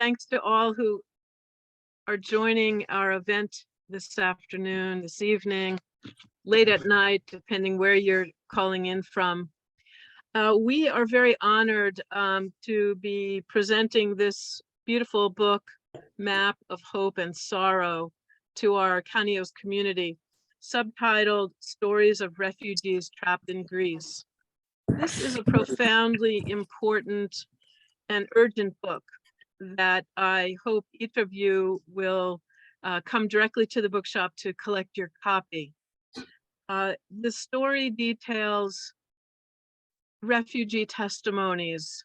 thanks to all who are joining our event this afternoon, this evening, late at night, depending where you're calling in from. We are very honored to be presenting this beautiful book, Map of Hope and Sorrow, to our Canio's community, subtitled Stories of Refugees Trapped in Greece. This is a profoundly important and urgent book that I hope each of you will come directly to the bookshop to collect your copy. The story details refugee testimonies.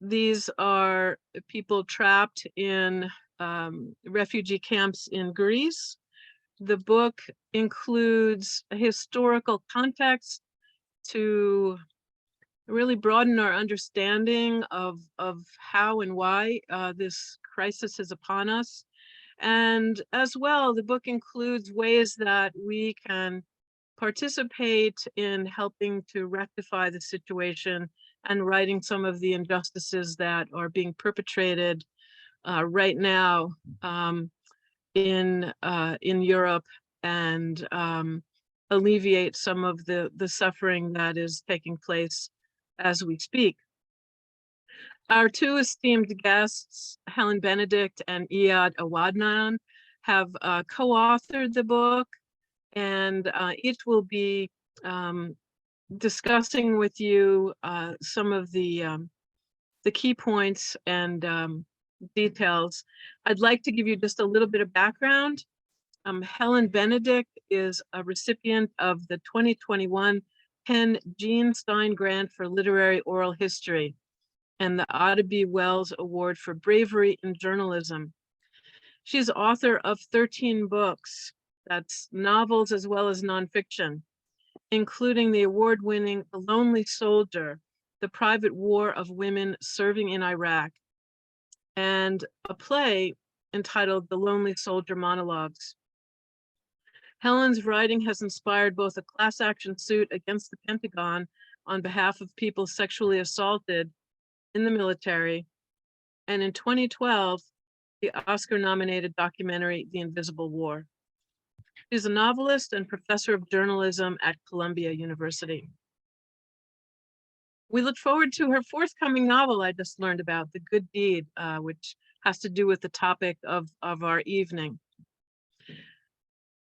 These are people trapped in refugee camps in Greece. The book includes a historical context to really broaden our understanding of how and why this crisis is upon us. And as well, the book includes ways that we can participate in helping to rectify the situation and righting some of the injustices that are being perpetrated right now in Europe, and alleviate some of the suffering that is taking place as we speak. Our two esteemed guests, Helen Benedict and Eyad Awwadawnan, have co-authored the book, and each will be discussing with you some of the key points and details. I'd like to give you just a little bit of background. Helen Benedict is a recipient of the 2021 Penn Jean Stein Grant for Literary Oral History and the Ada B. Wells Award for Bravery in Journalism. She's author of 13 books, that's novels as well as nonfiction, including the award-winning The Lonely Soldier, The Private War of Women Serving in Iraq, and a play entitled The Lonely Soldier Monologues. Helen's writing has inspired both a class action suit against the Pentagon on behalf of people sexually assaulted in the military, and in 2012, the Oscar-nominated documentary, The Invisible War. She's a novelist and professor of journalism at Columbia University. We look forward to her forthcoming novel I just learned about, The Good Deed, which has to do with the topic of our evening.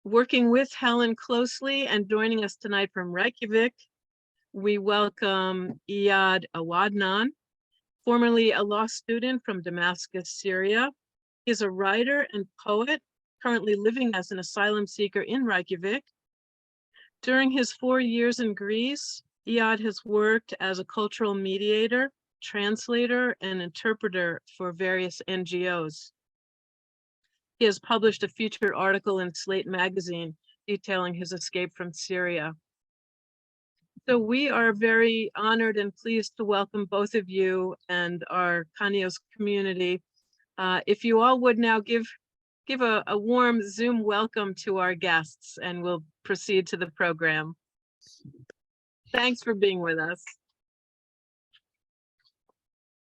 Working with Helen closely and joining us tonight from Reykjavik, we welcome Eyad Awwadawnan, formerly a law student from Damascus, Syria. He is a writer and poet, currently living as an asylum seeker in Reykjavik. During his 4 years in Greece, Eyad has worked as a cultural mediator, translator, and interpreter for various NGOs. He has published a featured article in Slate magazine detailing his escape from Syria. So we are very honored and pleased to welcome both of you and our Canio's community. If you all would now give a warm Zoom welcome to our guests, and we'll proceed to the program. Thanks for being with us.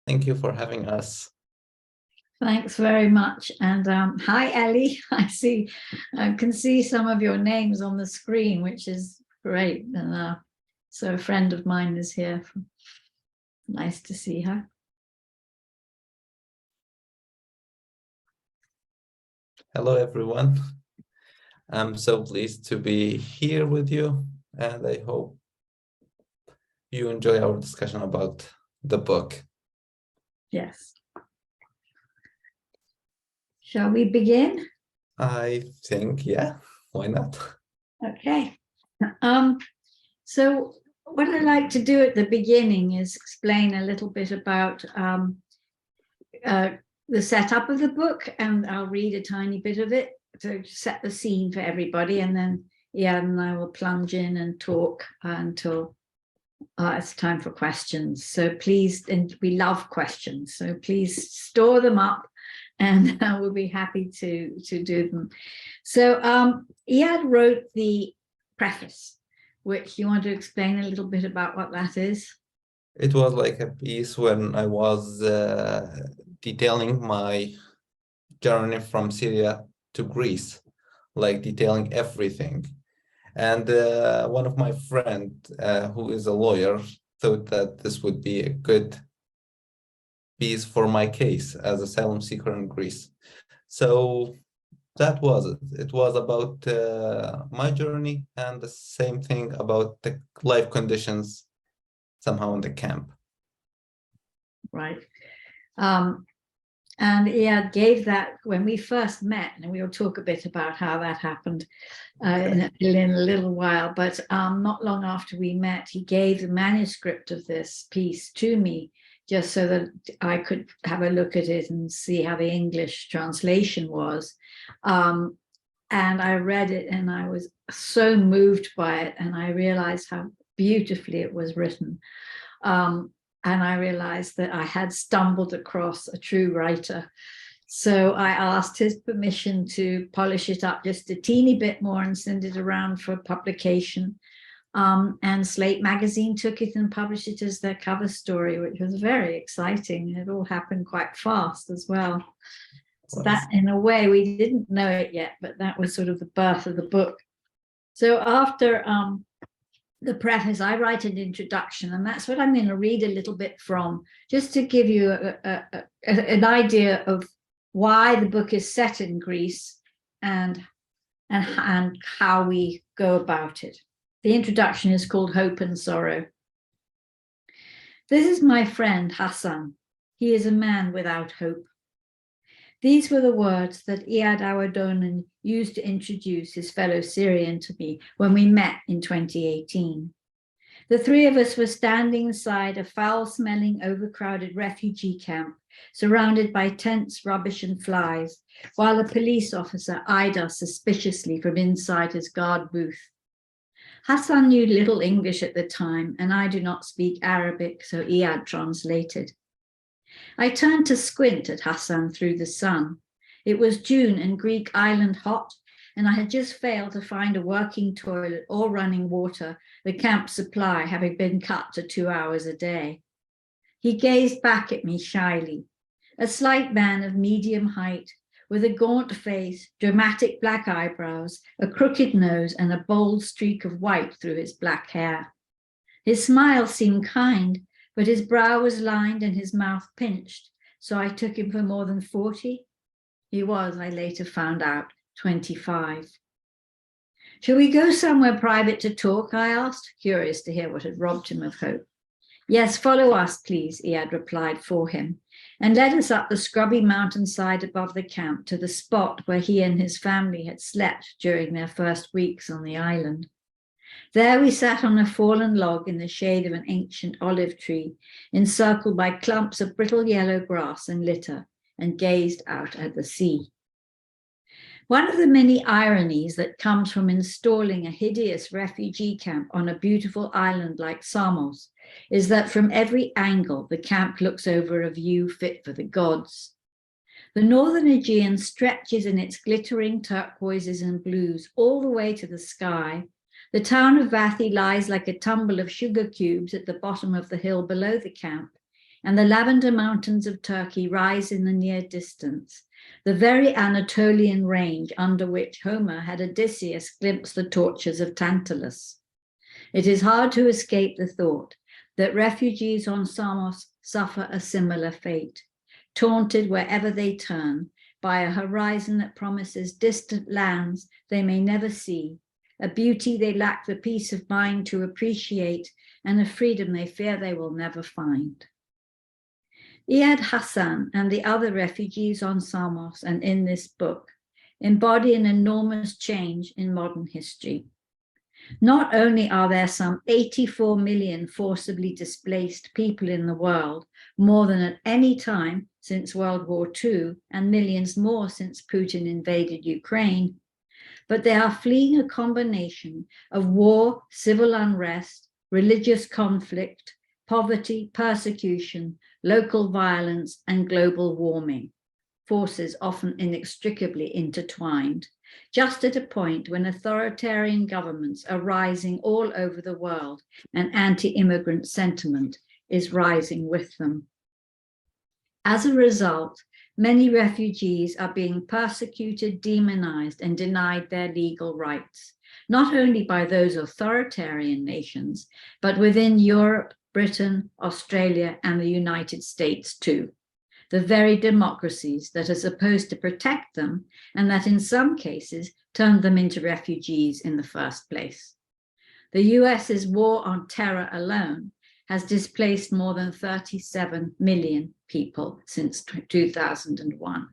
Thank you for having us. Thanks very much. And hi, Ellie. I can see some of your names on the screen, which is great. And so a friend of mine is here. Nice to see her. Hello, everyone. I'm so pleased to be here with you, and I hope you enjoy our discussion about the book. Yes. Shall we begin? I think, yeah, why not? Okay. So what I like to do at the beginning is explain a little bit about the setup of the book, and I'll read a tiny bit of it to set the scene for everybody, and then Eyad and I will plunge in and talk until it's time for questions. So please, and we love questions, so please store them up, and we'll be happy to do them. So Eyad wrote the preface, which you want to explain a little bit about what that is? It was like a piece when I was detailing my journey from Syria to Greece, like detailing everything. And one of my friend, who is a lawyer, thought that this would be a good piece for my case as asylum seeker in Greece. So that was it. It was about my journey, and the same thing about the life conditions somehow in the camp. Right. And Eyad gave that when we first met, and we'll talk a bit about how that happened in a little while, but not long after we met, he gave the manuscript of this piece to me, just so that I could have a look at it and see how the English translation was. And I read it and I was so moved by it, and I realized how beautifully it was written. And I realized that I had stumbled across a true writer. So I asked his permission to polish it up just a teeny bit more and send it around for publication. And Slate magazine took it and published it as their cover story, which was very exciting. It all happened quite fast as well. So that, in a way, we didn't know it yet, but that was sort of the birth of the book. So after the preface, I write an introduction, and that's what I'm going to read a little bit from, just to give you an idea of why the book is set in Greece and how we go about it. The introduction is called Hope and Sorrow. This is my friend Hasan. He is a man without hope. These were the words that Eyad Awwadawnan used to introduce his fellow Syrian to me when we met in 2018. The three of us were standing inside a foul-smelling, overcrowded refugee camp, surrounded by tents, rubbish, and flies, while a police officer eyed us suspiciously from inside his guard booth. Hasan knew little English at the time, and I do not speak Arabic, so Eyad translated. I turned to squint at Hasan through the sun. It was June and Greek island hot, and I had just failed to find a working toilet or running water, the camp supply having been cut to 2 hours a day. He gazed back at me shyly, a slight man of medium height, with a gaunt face, dramatic black eyebrows, a crooked nose, and a bold streak of white through his black hair. His smile seemed kind, but his brow was lined and his mouth pinched, so I took him for more than 40. He was, I later found out, 25. Shall we go somewhere private to talk? I asked, curious to hear what had robbed him of hope. Yes, follow us, please, Eyad replied for him, and led us up the scrubby mountainside above the camp to the spot where he and his family had slept during their first weeks on the island. There we sat on a fallen log in the shade of an ancient olive tree, encircled by clumps of brittle yellow grass and litter, and gazed out at the sea. One of the many ironies that comes from installing a hideous refugee camp on a beautiful island like Samos is that from every angle the camp looks over a view fit for the gods. The northern Aegean stretches in its glittering turquoises and blues all the way to the sky. The town of Vathi lies like a tumble of sugar cubes at the bottom of the hill below the camp, and the lavender mountains of Turkey rise in the near distance, the very Anatolian range under which Homer had Odysseus glimpse the tortures of Tantalus. It is hard to escape the thought that refugees on Samos suffer a similar fate, taunted wherever they turn by a horizon that promises distant lands they may never see, a beauty they lack the peace of mind to appreciate, and a freedom they fear they will never find. Eyad, Hasan, and the other refugees on Samos and in this book embody an enormous change in modern history. Not only are there some 84 million forcibly displaced people in the world, more than at any time since World War II, and millions more since Putin invaded Ukraine, but they are fleeing a combination of war, civil unrest, religious conflict, poverty, persecution, local violence, and global warming, forces often inextricably intertwined, just at a point when authoritarian governments are rising all over the world and anti-immigrant sentiment is rising with them. As a result, many refugees are being persecuted, demonized, and denied their legal rights, not only by those authoritarian nations, but within Europe, Britain, Australia, and the United States too, the very democracies that are supposed to protect them and that in some cases turned them into refugees in the first place. The US's war on terror alone has displaced more than 37 million people since 2001.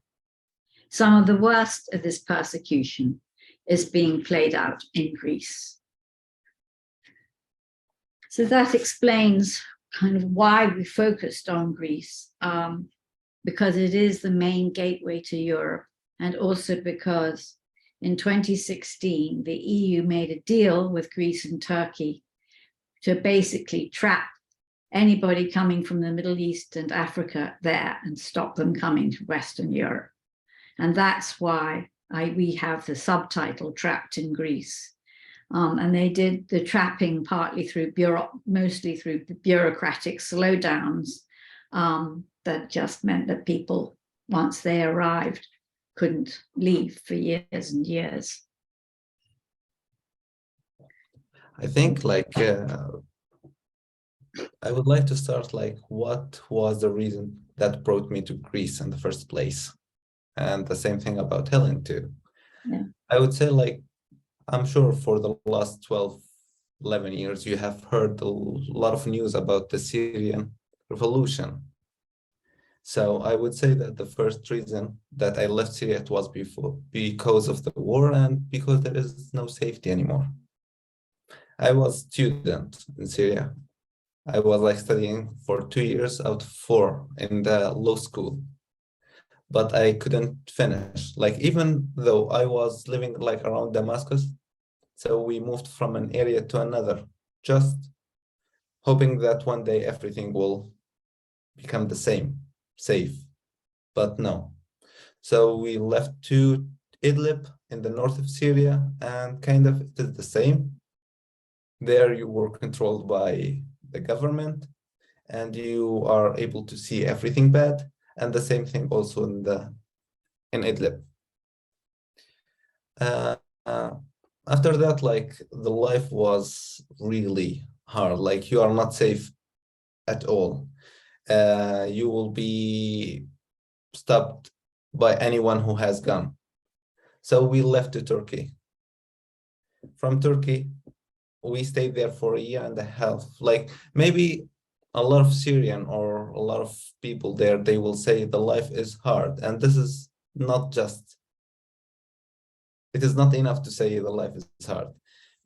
Some of the worst of this persecution is being played out in Greece. So that explains kind of why we focused on Greece, because it is the main gateway to Europe, and also because in 2016, the EU made a deal with Greece and Turkey to basically trap anybody coming from the Middle East and Africa there and stop them coming to Western Europe. And that's why we have the subtitle Trapped in Greece. And they did the trapping partly through mostly through bureaucratic slowdowns that just meant that people, once they arrived, couldn't leave for years and years. I think I would like to start what was the reason that brought me to Greece in the first place? And the same thing about Helen too. Yeah. I would say I'm sure for the last 12, 11 years, you have heard a lot of news about the Syrian revolution. So I would say that the first reason that I left Syria it was because of the war and because there is no safety anymore. I was a student in Syria. I was studying for 2 years out of 4 in the law school, but I couldn't finish. Even though I was living around Damascus, so we moved from an area to another, just hoping that one day everything will become the same, safe, but no. So we left to Idlib in the north of Syria, and kind of it is the same. There you were controlled by the government, and you are able to see everything bad, and the same thing also in Idlib. After that, the life was really hard. You are not safe at all. You will be stopped by anyone who has gun. So we left to Turkey. From Turkey, we stayed there for 1.5 years. Maybe a lot of Syrian or a lot of people there, they will say the life is hard. And this is not just, it is not enough to say the life is hard,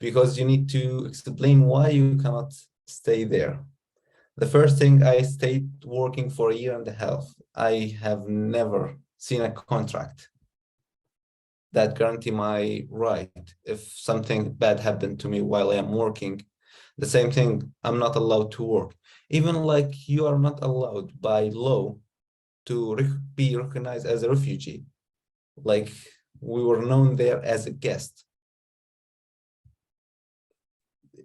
because you need to explain why you cannot stay there. The first thing, I stayed working for 1.5 years. I have never seen a contract that guarantee my right if something bad happened to me while I am working. The same thing, I'm not allowed to work. Even you are not allowed by law to be recognized as a refugee. We were known there as a guest.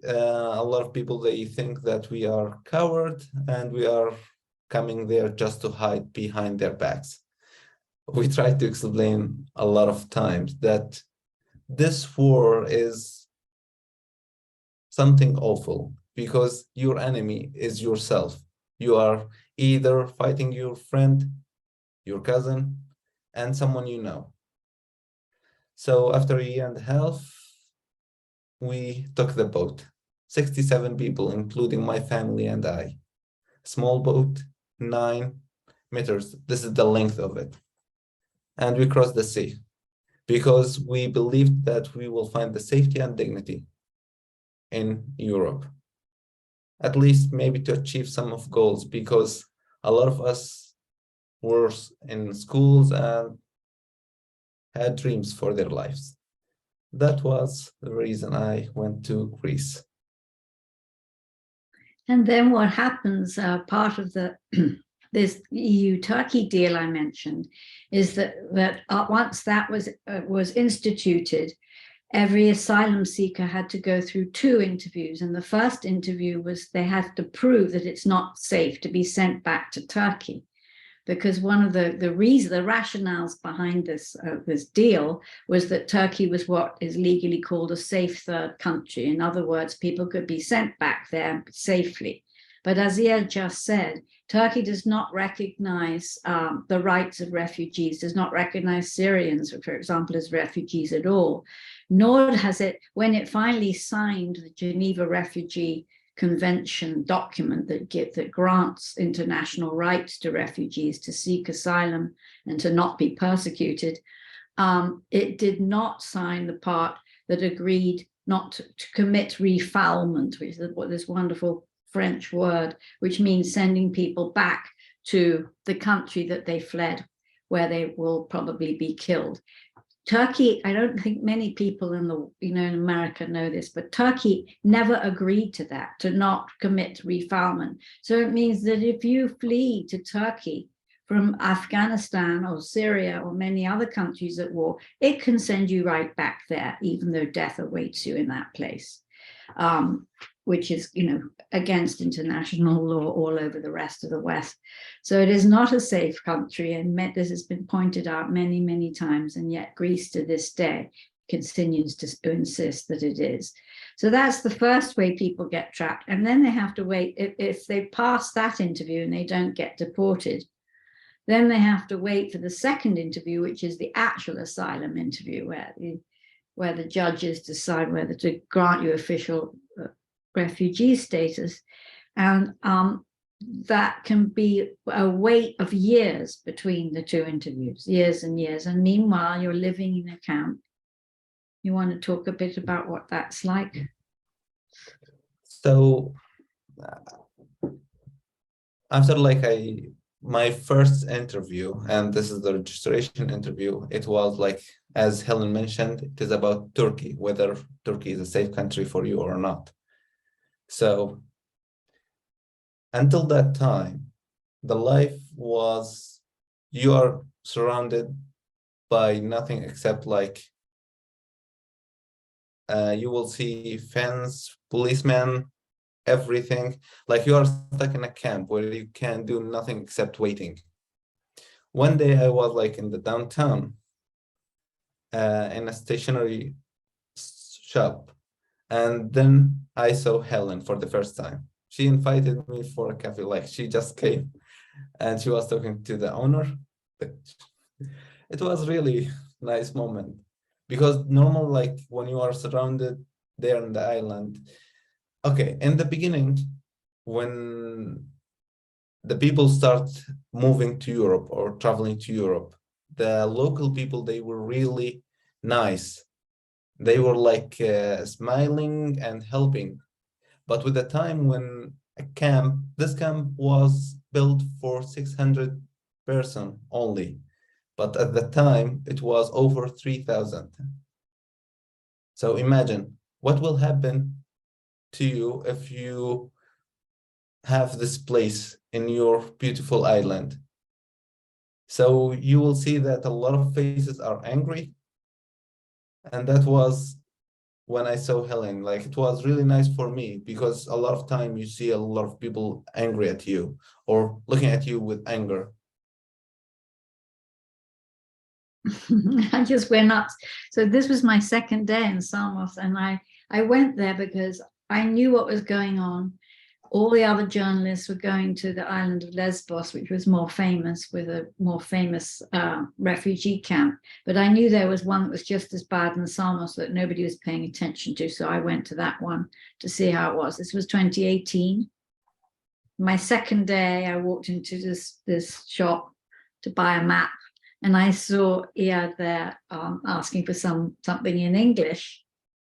A lot of people, they think that we are coward and we are coming there just to hide behind their backs. We try to explain a lot of times that this war is something awful, because your enemy is yourself. You are either fighting your friend, your cousin, and someone you know. So after 1.5 years, we took the boat. 67 people, including my family and I. Small boat, 9 meters. This is the length of it. And we crossed the sea because we believed that we will find the safety and dignity in Europe. At least maybe to achieve some of goals, because a lot of us were in schools and had dreams for their lives. That was the reason I went to Greece. And then what happens, part of the this EU-Turkey deal I mentioned, is that once that was instituted, every asylum seeker had to go through 2 interviews. And the first interview was they had to prove that it's not safe to be sent back to Turkey. Because one of the rationales behind this deal was that Turkey was what is legally called a safe third country. In other words, people could be sent back there safely. But as Eyad just said, Turkey does not recognize the rights of refugees, does not recognize Syrians, for example, as refugees at all. Nor has it, when it finally signed the Geneva Refugee Convention document that grants international rights to refugees to seek asylum and to not be persecuted, it did not sign the part that agreed not to commit refoulement, which is what this wonderful French word, which means sending people back to the country that they fled, where they will probably be killed. Turkey, I don't think many people in in America know this, but Turkey never agreed to that, to not commit refoulement. So it means that if you flee to Turkey from Afghanistan or Syria or many other countries at war, it can send you right back there, even though death awaits you in that place. Which is, against international law all over the rest of the West. So it is not a safe country, and this has been pointed out many, many times, and yet Greece to this day continues to insist that it is. So that's the first way people get trapped, and then they have to wait. If they pass that interview and they don't get deported, then they have to wait for the second interview, which is the actual asylum interview, where the judges decide whether to grant you official refugee status, and that can be a wait of years between the 2 interviews, years and years. And meanwhile, you're living in a camp. You want to talk a bit about what that's like? So after my first interview, and this is the registration interview, it was like, as Helen mentioned, it is about Turkey, whether Turkey is a safe country for you or not. So until that time, the life was, you are surrounded by nothing except you will see fence, policemen, everything. Like you are stuck in a camp where you can do nothing except waiting. One day I was in the downtown in a stationery shop. And then I saw Helen for the first time. She invited me for a coffee, she just came and she was talking to the owner. It was really nice moment because normal, when you are surrounded there on the island. Okay, in the beginning, when the people start moving to Europe or traveling to Europe, the local people, they were really nice. They were smiling and helping. But with the time when this camp was built for 600 person only. But at the time, it was over 3,000. So imagine what will happen to you if you have this place in your beautiful island. So you will see that a lot of faces are angry. And that was when I saw Helen. It was really nice for me because a lot of time you see a lot of people angry at you or looking at you with anger. I just went up. So this was my second day in Samos, and I went there because I knew what was going on. All the other journalists were going to the island of Lesbos, which was more famous, with a more famous refugee camp. But I knew there was one that was just as bad in Samos that nobody was paying attention to. So I went to that one to see how it was. This was 2018. My second day, I walked into this shop to buy a map, and I saw Eyad there asking for something in English.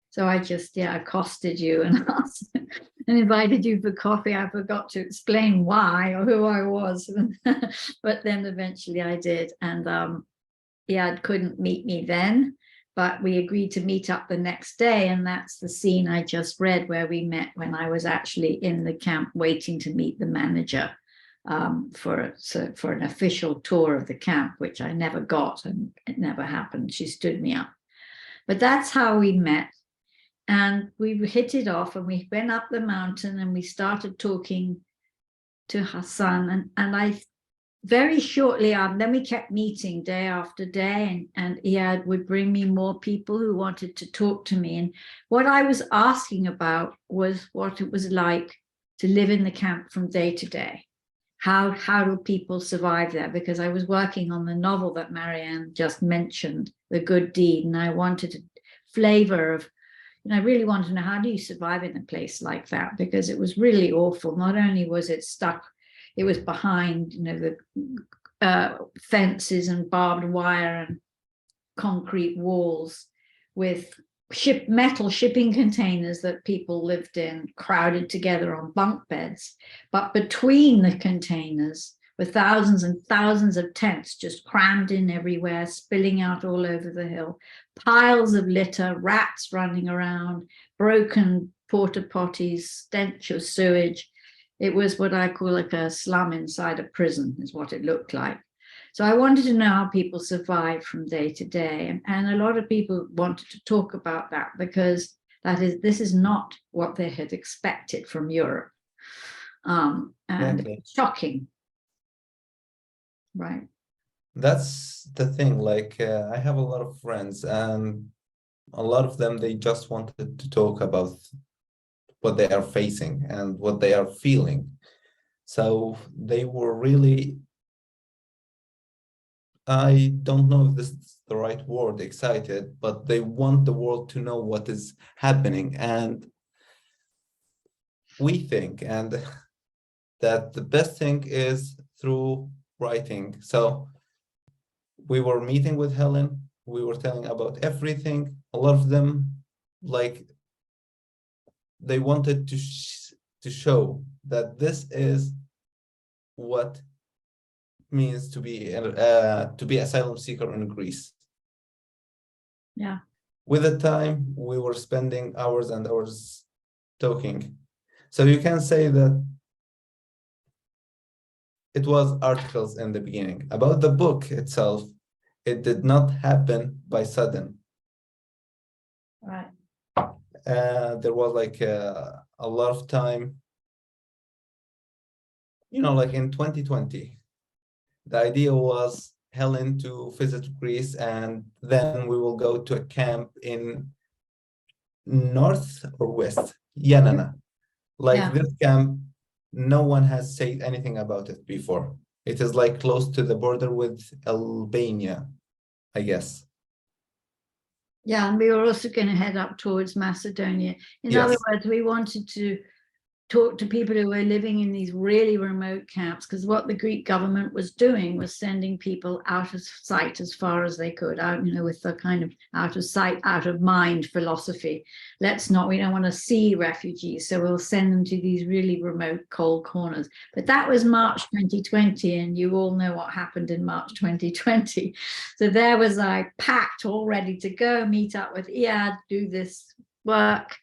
So I just accosted you and asked and invited you for coffee. I forgot to explain why or who I was, but then eventually I did. And Eyad couldn't meet me then, but we agreed to meet up the next day. And that's the scene I just read where we met when I was actually in the camp waiting to meet the manager for an official tour of the camp, which I never got and it never happened. She stood me up. But that's how we met. And we hit it off, and we went up the mountain and we started talking to Hasan. And I very shortly then we kept meeting day after day, and Eyad would bring me more people who wanted to talk to me. And what I was asking about was what it was like to live in the camp from day to day. How do people survive there? Because I was working on the novel that Marianne just mentioned, The Good Deed, and I wanted a flavor of, and I really wanted to know, how do you survive in a place like that? Because it was really awful. Not only was it stuck, it was behind, the fences and barbed wire and concrete walls with metal shipping containers that people lived in, crowded together on bunk beds. But between the containers were thousands and thousands of tents just crammed in everywhere, spilling out all over the hill, piles of litter, rats running around, broken porta potties, stench of sewage. It was what I call like a slum inside a prison, is what it looked like. So I wanted to know how people survive from day to day. And a lot of people wanted to talk about that, because this is not what they had expected from Europe. And it's shocking. Right. That's the thing. Like, I have a lot of friends, and a lot of them, they just wanted to talk about what they are facing and what they are feeling. So they were really, I don't know if this is the right word, excited, but they want the world to know what is happening. And we think that the best thing is through writing. So we were meeting with Helen, we were telling about everything. A lot of them, like, they wanted to show that this is what means to be asylum seeker in Greece. Yeah. With the time, we were spending hours and hours talking. So you can say that it was articles in the beginning. About the book itself, it did not happen by sudden. Right. There was like a lot of time, like in 2020, the idea was Helen to visit Greece, and then we will go to a camp in north or west, Yanana. This camp, no one has said anything about it before. It is like close to the border with Albania, I guess. Yeah, and we were also going to head up towards Macedonia. In other words, we wanted to talk to people who were living in these really remote camps, because what the Greek government was doing was sending people out of sight as far as they could, out, with the kind of out of sight, out of mind philosophy. We don't want to see refugees, so we'll send them to these really remote, cold corners. But that was March 2020, and you all know what happened in March 2020. So there was I packed, all ready to go, meet up with Eyad, do this work.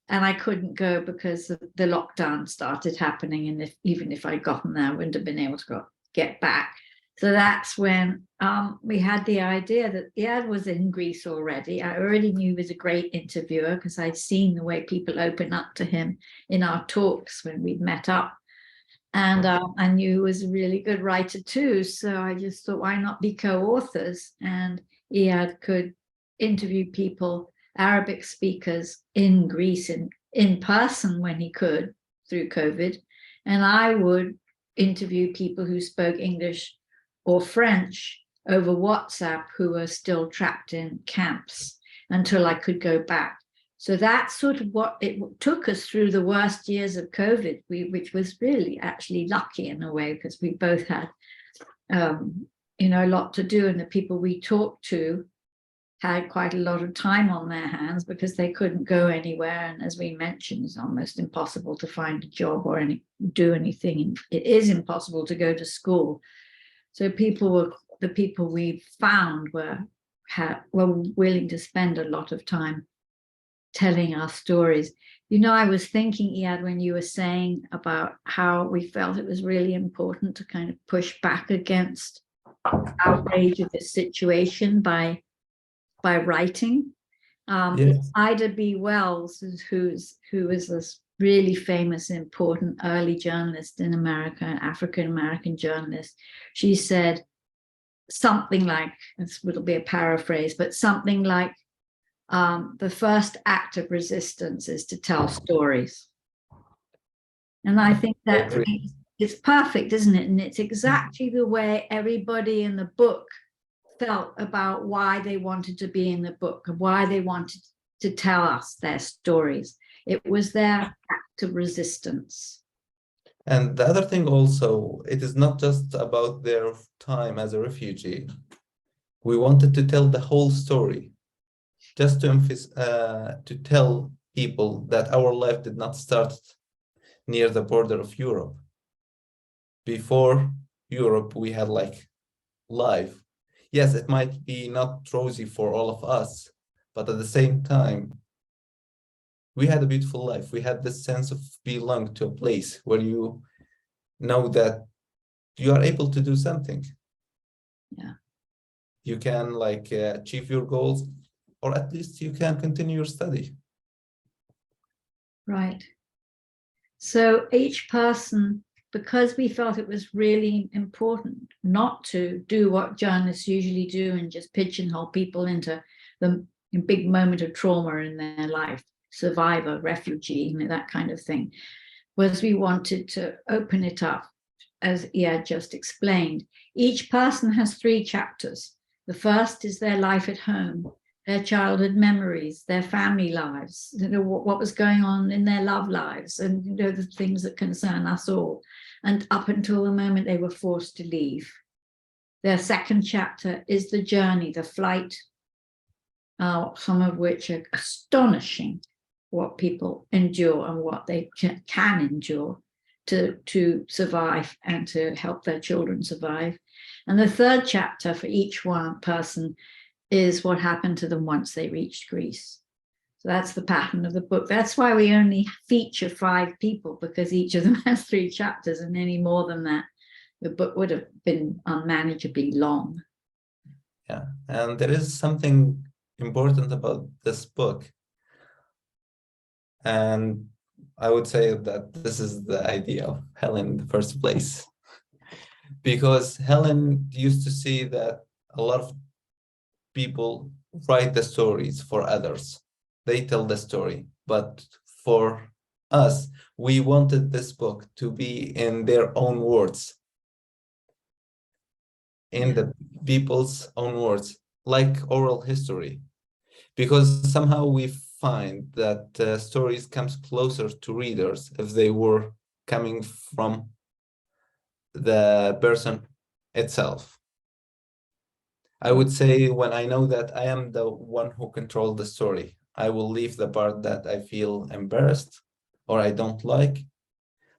And I couldn't go because the lockdown started happening. And even if I'd gotten there, I wouldn't have been able to get back. So that's when we had the idea that Eyad was in Greece already. I already knew he was a great interviewer, because I'd seen the way people open up to him in our talks when we'd met up. And I knew he was a really good writer too. So I just thought, why not be co-authors? And Eyad could interview people, Arabic speakers in Greece in person when he could through COVID. And I would interview people who spoke English or French over WhatsApp who were still trapped in camps until I could go back. So that's sort of what it took us through the worst years of COVID, which was really actually lucky in a way, because we both had, a lot to do. And the people we talked to had quite a lot of time on their hands because they couldn't go anywhere. And as we mentioned, it's almost impossible to find a job or do anything. It is impossible to go to school. So the people we found were willing to spend a lot of time telling our stories. I was thinking, Eyad, when you were saying about how we felt it was really important to kind of push back against outrage of this situation by writing. Yes. Ida B. Wells, who is this really famous, important early journalist in America, an African-American journalist. She said something like, this will be a paraphrase, but something like, the first act of resistance is to tell stories. And I think I that agree. it's perfect, isn't it? And it's exactly the way everybody in the book felt about why they wanted to be in the book, why they wanted to tell us their stories. It was their act of resistance. And the other thing also, it is not just about their time as a refugee. We wanted to tell the whole story, just to to tell people that our life did not start near the border of Europe. Before Europe, we had like life. Yes, it might be not rosy for all of us, but at the same time, we had a beautiful life. We had this sense of belong to a place where you know that you are able to do something. Yeah. You can like achieve your goals, or at least you can continue your study. Right. So each person, because we felt it was really important not to do what journalists usually do and just pigeonhole people into the big moment of trauma in their life, survivor, refugee, that kind of thing, was we wanted to open it up, as Eyad just explained. Each person has 3 chapters. The first is their life at home, their childhood memories, their family lives, what was going on in their love lives, and the things that concern us all, and up until the moment they were forced to leave. Their second chapter is the journey, the flight, some of which are astonishing, what people endure and what they can endure to survive and to help their children survive. And the third chapter for each one person is what happened to them once they reached Greece. So that's the pattern of the book. That's why we only feature 5 people, because each of them has 3 chapters, and any more than that, the book would have been unmanageably long. Yeah, and there is something important about this book. And I would say that this is the idea of Helen in the first place. Because Helen used to see that a lot of people write the stories for others. They tell the story. But for us, we wanted this book to be in their own words, in the people's own words, like oral history. Because somehow we find that stories comes closer to readers if they were coming from the person itself. I would say when I know that I am the one who controls the story, I will leave the part that I feel embarrassed or I don't like.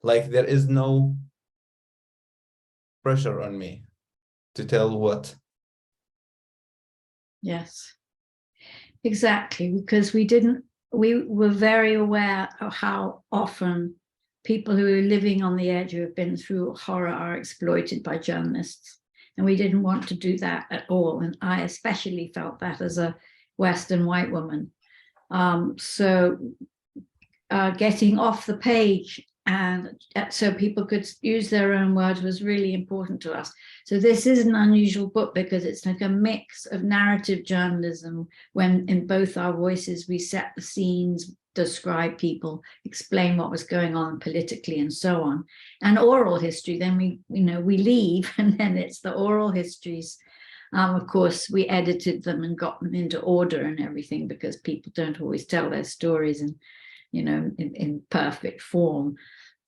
Like there is no pressure on me to tell what. Yes, exactly, because we were very aware of how often people who are living on the edge, who have been through horror, are exploited by journalists. And we didn't want to do that at all. And I especially felt that as a Western white woman. So getting off the page and so people could use their own words was really important to us. So this is an unusual book because it's like a mix of narrative journalism, when in both our voices we set the scenes, describe people, explain what was going on politically and so on, and oral history. Then we leave, and then it's the oral histories. Of course, we edited them and got them into order and everything, because people don't always tell their stories and in perfect form.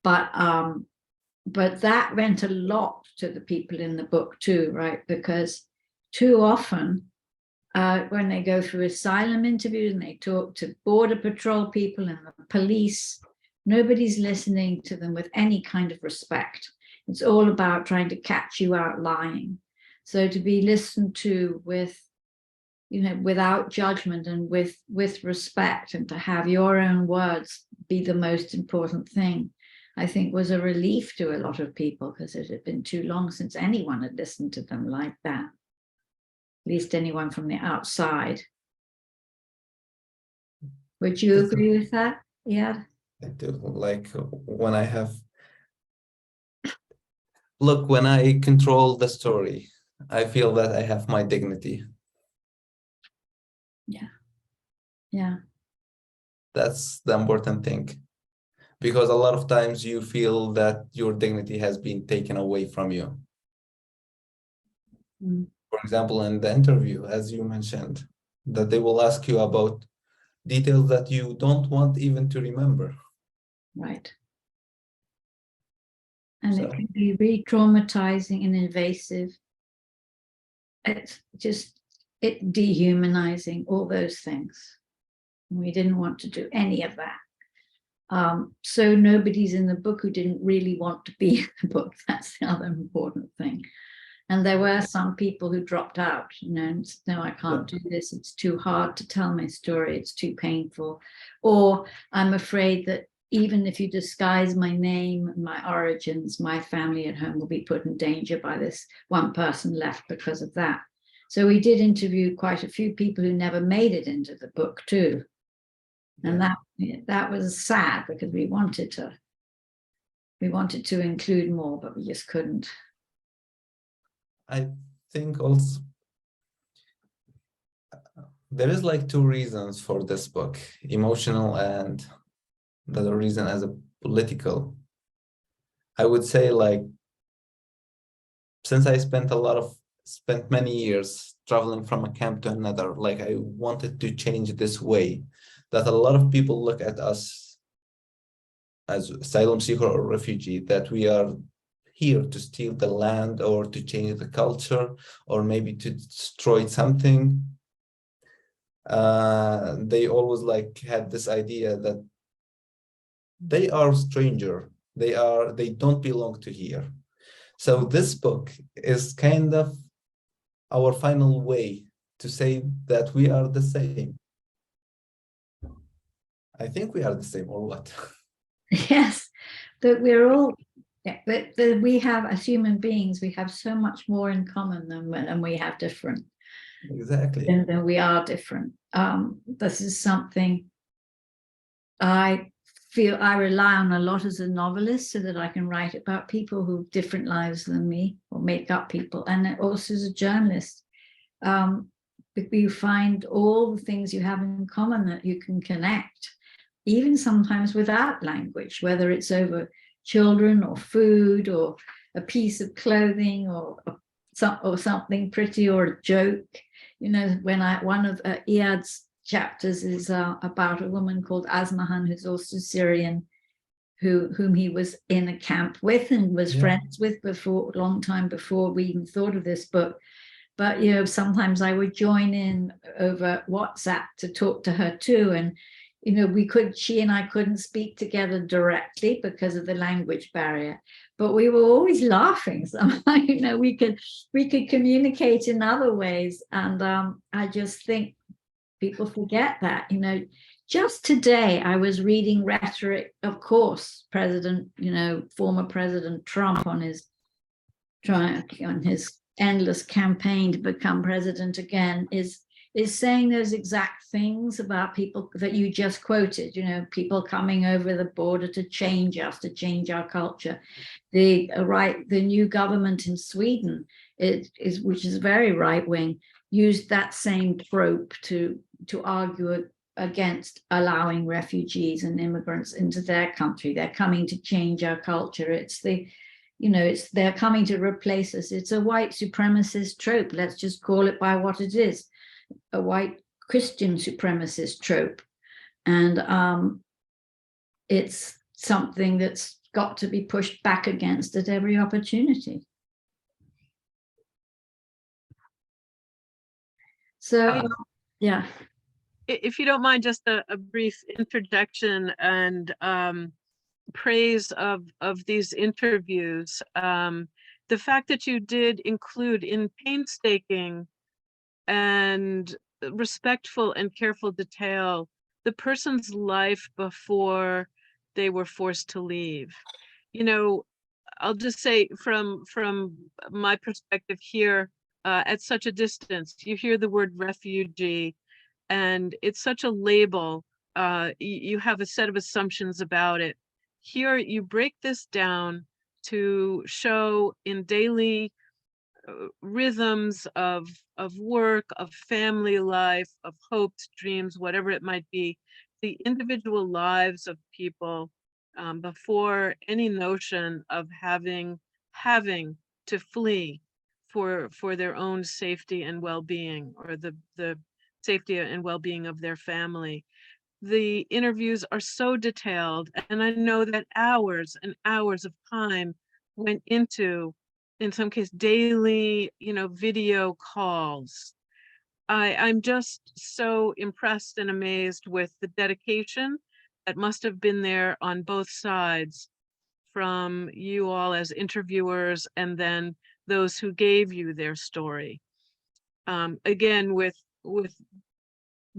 But that meant a lot to the people in the book too, right? Because too often when they go through asylum interviews and they talk to border patrol people and the police, nobody's listening to them with any kind of respect. It's all about trying to catch you out lying. So to be listened to with without judgment and with respect, and to have your own words be the most important thing, I think was a relief to a lot of people, because it had been too long since anyone had listened to them like that, at least anyone from the outside. Would you agree with that? Yeah. I do. Like when I have, look, when I control the story, I feel that I have my dignity. Yeah. That's the important thing. Because a lot of times you feel that your dignity has been taken away from you. Mm. For example, in the interview, as you mentioned, that they will ask you about details that you don't want even to remember. Right. And So, it can be re-traumatizing and invasive. It's just dehumanizing, all those things. We didn't want to do any of that. So nobody's in the book who didn't really want to be in the book. That's the other important thing. And there were some people who dropped out, and said, no, I can't do this. It's too hard to tell my story. It's too painful. Or I'm afraid that even if you disguise my name and my origins, my family at home will be put in danger by this one person left because of that. So we did interview quite a few people who never made it into the book too. And that was sad because we wanted to include more, but we just couldn't. I think also there is like two reasons for this book, emotional and the other reason as a political. I would say, like, since I spent many years traveling from a camp to another, like I wanted to change this way that a lot of people look at us as asylum seeker or refugee, that we are here to steal the land or to change the culture or maybe to destroy something. They always like had this idea that they are stranger, they don't belong to here. So this book is kind of our final way to say that we are the same. I think we are the same, or what? Yes, that we're all, that we have, as human beings, we have so much more in common than we have different. Exactly. And we are different. This is something I feel I rely on a lot as a novelist, so that I can write about people who have different lives than me, or make up people, and also as a journalist. You find all the things you have in common that you can connect, even sometimes without language, whether it's over children or food or a piece of clothing or something pretty or a joke. One of Eyad's chapters is about a woman called Asmahan, who's also Syrian, whom he was in a camp with and was friends with before, a long time before we even thought of this book. But sometimes I would join in over WhatsApp to talk to her too, and she and I couldn't speak together directly because of the language barrier, but we were always laughing somehow. We could communicate in other ways, and I just think people forget that. Just today I was reading rhetoric, of course, former President Trump on his endless campaign to become president again is saying those exact things about people that you just quoted, people coming over the border to change us, to change our culture. The new government in Sweden, which is very right-wing, used that same trope to argue against allowing refugees and immigrants into their country. They're coming to change our culture. They're coming to replace us. It's a white supremacist trope. Let's just call it by what it is, a white Christian supremacist trope. And it's something that's got to be pushed back against at every opportunity. So, yeah. If you don't mind, just a brief interjection and praise of these interviews. The fact that you did include in painstaking and respectful and careful detail the person's life before they were forced to leave. I'll just say from my perspective here, at such a distance, you hear the word refugee, and it's such a label you have a set of assumptions about it. Here, you break this down to show in daily rhythms of work, of family life, of hopes, dreams, whatever it might be, the individual lives of people before any notion of having to flee for their own safety and well-being, or the safety and well-being of their family. The interviews are so detailed, and I know that hours and hours of time went into, in some case, daily, video calls. I'm just so impressed and amazed with the dedication that must have been there on both sides, from you all as interviewers and then those who gave you their story. Again, with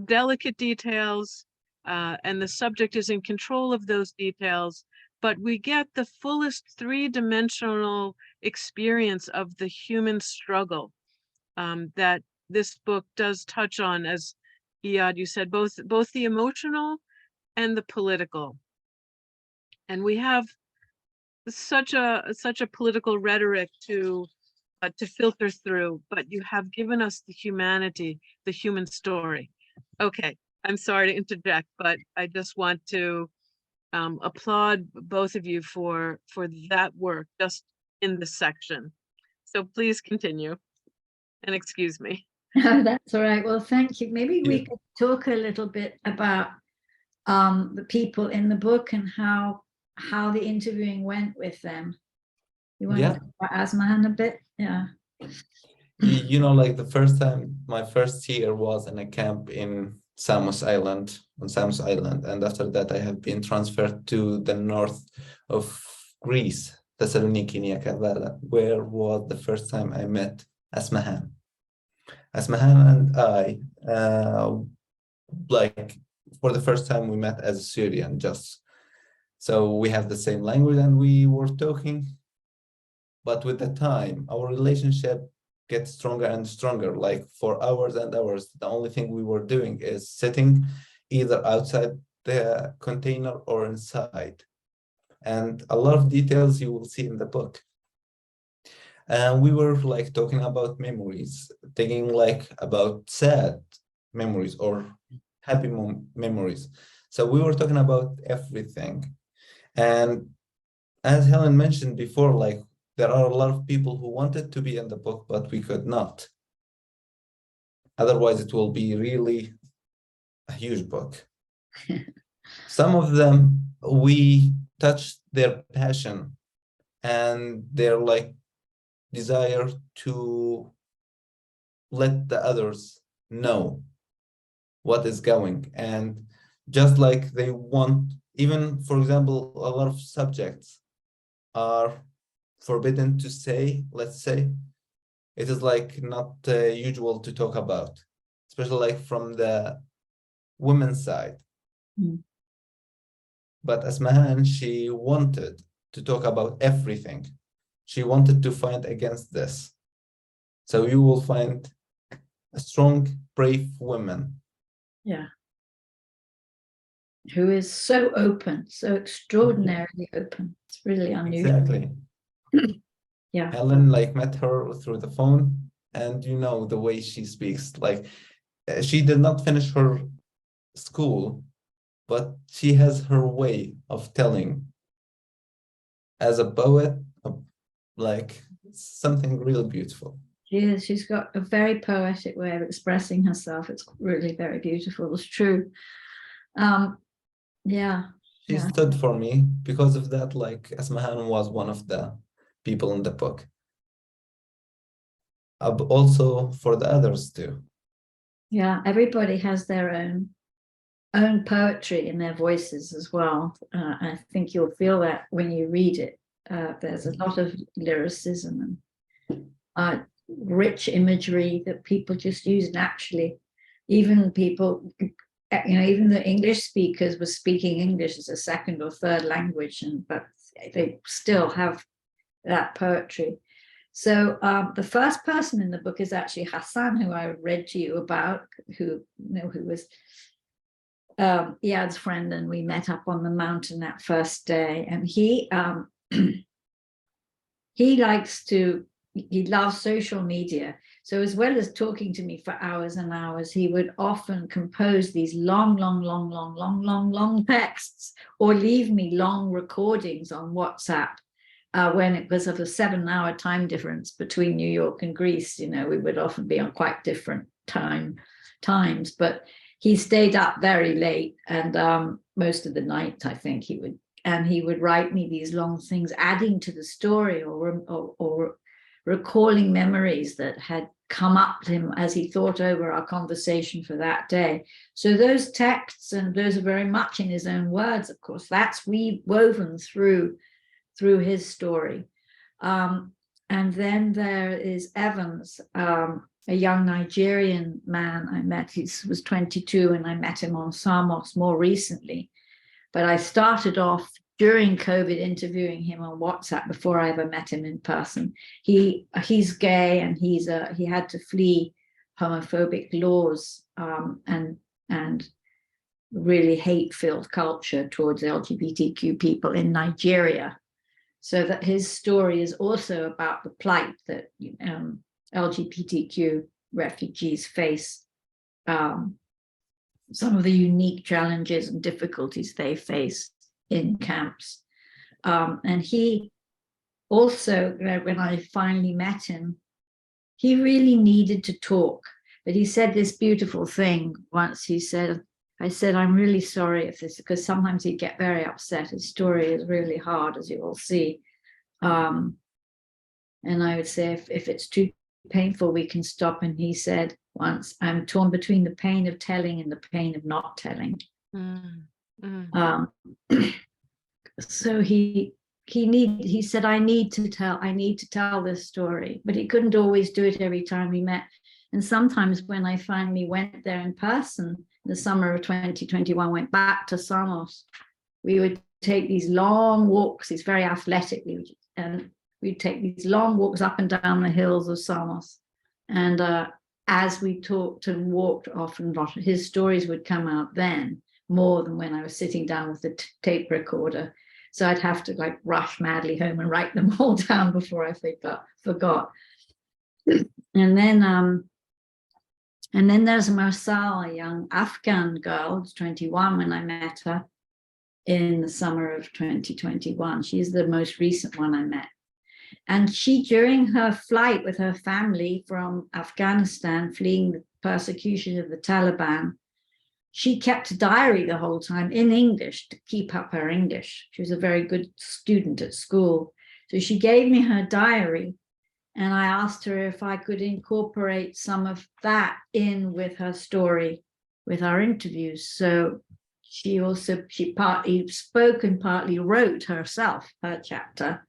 delicate details, and the subject is in control of those details, but we get the fullest three-dimensional experience of the human struggle that this book does touch on, as Eyad, you said, both the emotional and the political. And we have such a political rhetoric to filter through, but you have given us the humanity, the human story. Okay, I'm sorry to interject, but I just want to applaud both of you for that work just in this section. So please continue, and excuse me. No, that's all right. Well, thank you. Maybe we could talk a little bit about the people in the book and how the interviewing went with them. You want to talk about Asmahan a bit? Yeah. Like the first time, my first year was in a camp in Samos Island, and after that I have been transferred to the north of Greece, Thessaloniki, near Kavala, where was the first time I met Asmahan. Asmahan and I, like for the first time we met as Syrian, just so we have the same language and we were talking, but with the time our relationship gets stronger and stronger, like for hours and hours. The only thing we were doing is sitting either outside the container or inside, and a lot of details you will see in the book. And we were like talking about memories, thinking like about sad memories or happy memories. So we were talking about everything. And as Helen mentioned before, like there are a lot of people who wanted to be in the book, but we could not. Otherwise, it will be really a huge book. Some of them, we touched their passion and their like desire to let the others know what is going. And just like they want, even for example, a lot of subjects are forbidden to say, let's say, it is like not usual to talk about, especially like from the women's side. But Asmahan, she wanted to talk about everything. She wanted to fight against this. So you will find a strong, brave woman. Yeah. Who is so open, so extraordinarily open. It's really unusual. Exactly. Yeah. Helen like met her through the phone, and the way she speaks, like she did not finish her school, but she has her way of telling. As a poet, like something really beautiful. She's got a very poetic way of expressing herself. It's really very beautiful. It's true. Yeah. She stood for me because of that. Like Asmahan was one of the people in the book. Also for the others too. Yeah, everybody has their own poetry in their voices as well. I think you'll feel that when you read it. There's a lot of lyricism and rich imagery that people just use naturally. Even people, even the English speakers were speaking English as a second or third language, but they still have that poetry. So the first person in the book is actually Hasan, who I read to you about, who was Eyad's friend, and we met up on the mountain that first day. And he he loves social media. So as well as talking to me for hours and hours, he would often compose these long texts, or leave me long recordings on WhatsApp. When it was of a 7-hour time difference between New York and Greece, we would often be on quite different times, but he stayed up very late, and most of the night, I think he would write me these long things, adding to the story, or recalling memories that had come up to him as he thought over our conversation for that day. So those texts, and those are very much in his own words, of course, that's woven through his story. And then there is Evans, a young Nigerian man I met. He was 22, and I met him on Samos more recently. But I started off during COVID interviewing him on WhatsApp before I ever met him in person. He's gay, and he had to flee homophobic laws and really hate-filled culture towards LGBTQ people in Nigeria. So that his story is also about the plight that LGBTQ refugees face, some of the unique challenges and difficulties they face in camps. And he also, when I finally met him, he really needed to talk. But he said this beautiful thing once. I said, I'm really sorry if this, because sometimes he'd get very upset. His story is really hard, as you will see. And I would say, if it's too painful, we can stop. And he said once, I'm torn between the pain of telling and the pain of not telling. So he said, I need to tell this story, but he couldn't always do it every time we met. And sometimes when I finally went there in person in the summer of 2021, went back to Samos, we would take these long walks. He's very athletic, and we'd take these long walks up and down the hills of Samos. And as we talked and walked, often his stories would come out then more than when I was sitting down with the tape recorder. So I'd have to rush madly home and write them all down before I forgot. And then there's Mursal, a young Afghan girl, who's 21 when I met her in the summer of 2021. She's the most recent one I met. And she, during her flight with her family from Afghanistan, fleeing the persecution of the Taliban, she kept a diary the whole time in English to keep up her English. She was a very good student at school. So she gave me her diary, and I asked her if I could incorporate some of that in with her story, with our interviews. So she partly spoke and partly wrote herself, her chapter.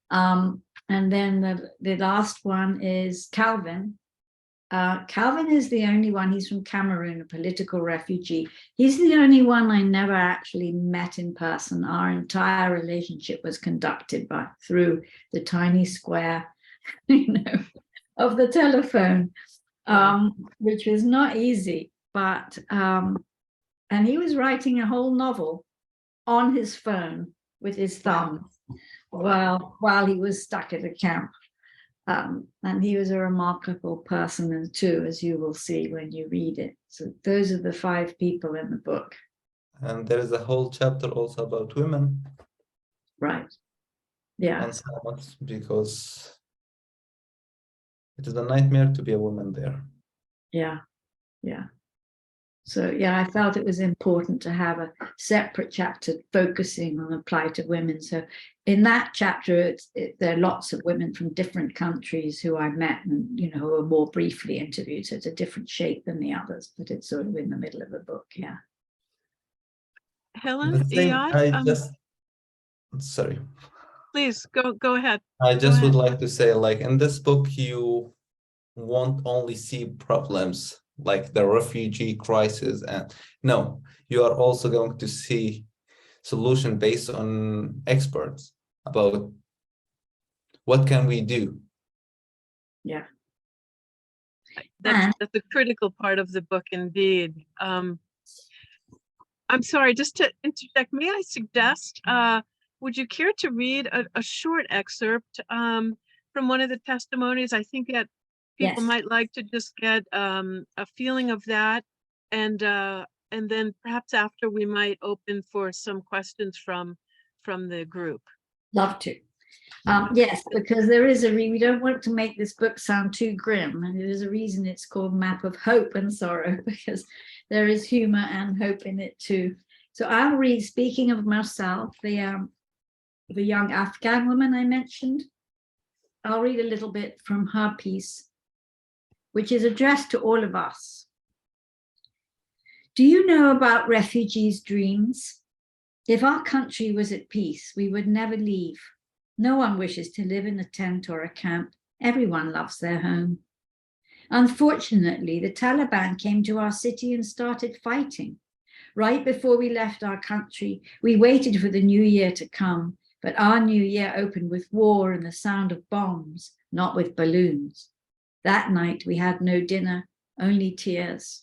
And then the last one is Calvin. Calvin is the only one. He's from Cameroon, a political refugee. He's the only one I never actually met in person. Our entire relationship was conducted through the tiny square, of the telephone, which was not easy. But and he was writing a whole novel on his phone with his thumb while he was stuck at a camp. And he was a remarkable person too, as you will see when you read it. So those are the 5 people in the book. And there is a whole chapter also about women. Right. Yeah. And so much, because it is a nightmare to be a woman there. Yeah. Yeah. So yeah, I felt it was important to have a separate chapter focusing on the plight of women. So in that chapter, there are lots of women from different countries who I met and, who were more briefly interviewed. So it's a different shape than the others, but it's sort of in the middle of the book. Yeah. Helen, Eyad, sorry. Please go ahead. I just would like to say, in this book, you won't only see problems like the refugee crisis, and no, you are also going to see solution based on experts about what can we do. Yeah. That's a critical part of the book, indeed. I'm sorry, just to interject, may I suggest, would you care to read a short excerpt from one of the testimonies? I think that people Yes. might like to just get a feeling of that. And then perhaps after we might open for some questions from the group. Love to. Yes, because there is we don't want to make this book sound too grim, and there's a reason it's called Map of Hope and Sorrow, because there is humor and hope in it too. So I'll read, speaking of Mursal, the young Afghan woman I mentioned, I'll read a little bit from her piece, which is addressed to all of us. Do you know about refugees' dreams? If our country was at peace, we would never leave. No one wishes to live in a tent or a camp. Everyone loves their home. Unfortunately, the Taliban came to our city and started fighting. Right before we left our country, we waited for the new year to come, but our new year opened with war and the sound of bombs, not with balloons. That night, we had no dinner, only tears.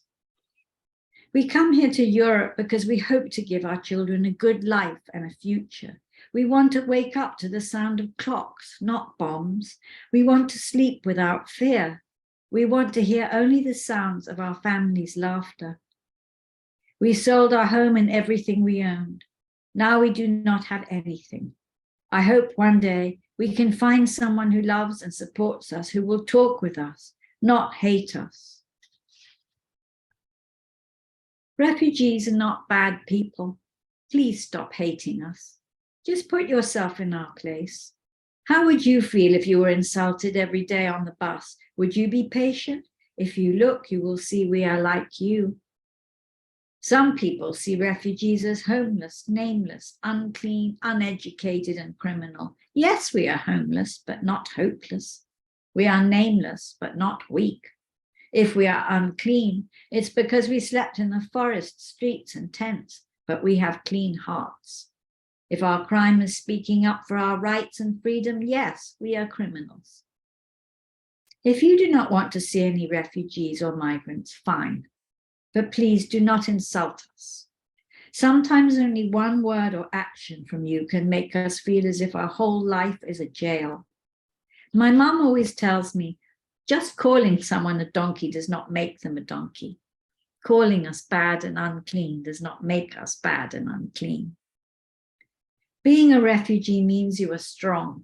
We come here to Europe because we hope to give our children a good life and a future. We want to wake up to the sound of clocks, not bombs. We want to sleep without fear. We want to hear only the sounds of our family's laughter. We sold our home and everything we owned. Now we do not have anything. I hope one day we can find someone who loves and supports us, who will talk with us, not hate us. Refugees are not bad people. Please stop hating us. Just put yourself in our place. How would you feel if you were insulted every day on the bus? Would you be patient? If you look, you will see we are like you. Some people see refugees as homeless, nameless, unclean, uneducated, and criminal. Yes, we are homeless, but not hopeless. We are nameless, but not weak. If we are unclean, it's because we slept in the forest, streets, and tents, but we have clean hearts. If our crime is speaking up for our rights and freedom, yes, we are criminals. If you do not want to see any refugees or migrants, fine, but please do not insult us. Sometimes only one word or action from you can make us feel as if our whole life is a jail. My mum always tells me, just calling someone a donkey does not make them a donkey. Calling us bad and unclean does not make us bad and unclean. Being a refugee means you are strong.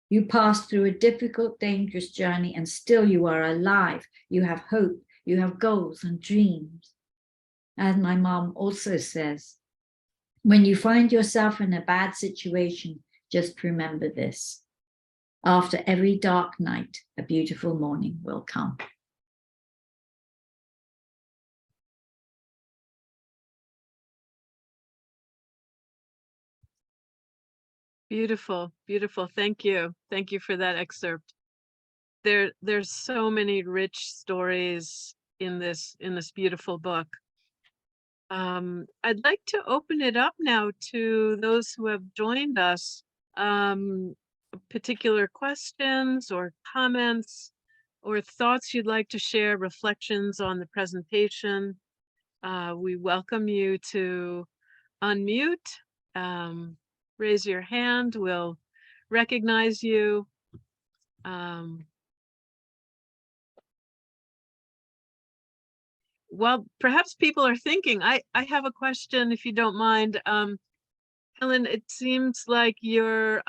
You passed through a difficult, dangerous journey and still you are alive. You have hope, you have goals and dreams. As my mom also says, when you find yourself in a bad situation, just remember this. After every dark night, a beautiful morning will come. Beautiful, beautiful. Thank you. Thank you for that excerpt. There's so many rich stories in this beautiful book. I'd like to open it up now to those who have joined us. Particular questions or comments or thoughts you'd like to share, reflections on the presentation. We welcome you to unmute. Raise your hand, we'll recognize you. Well, perhaps people are thinking, I have a question, if you don't mind. Helen, it seems like your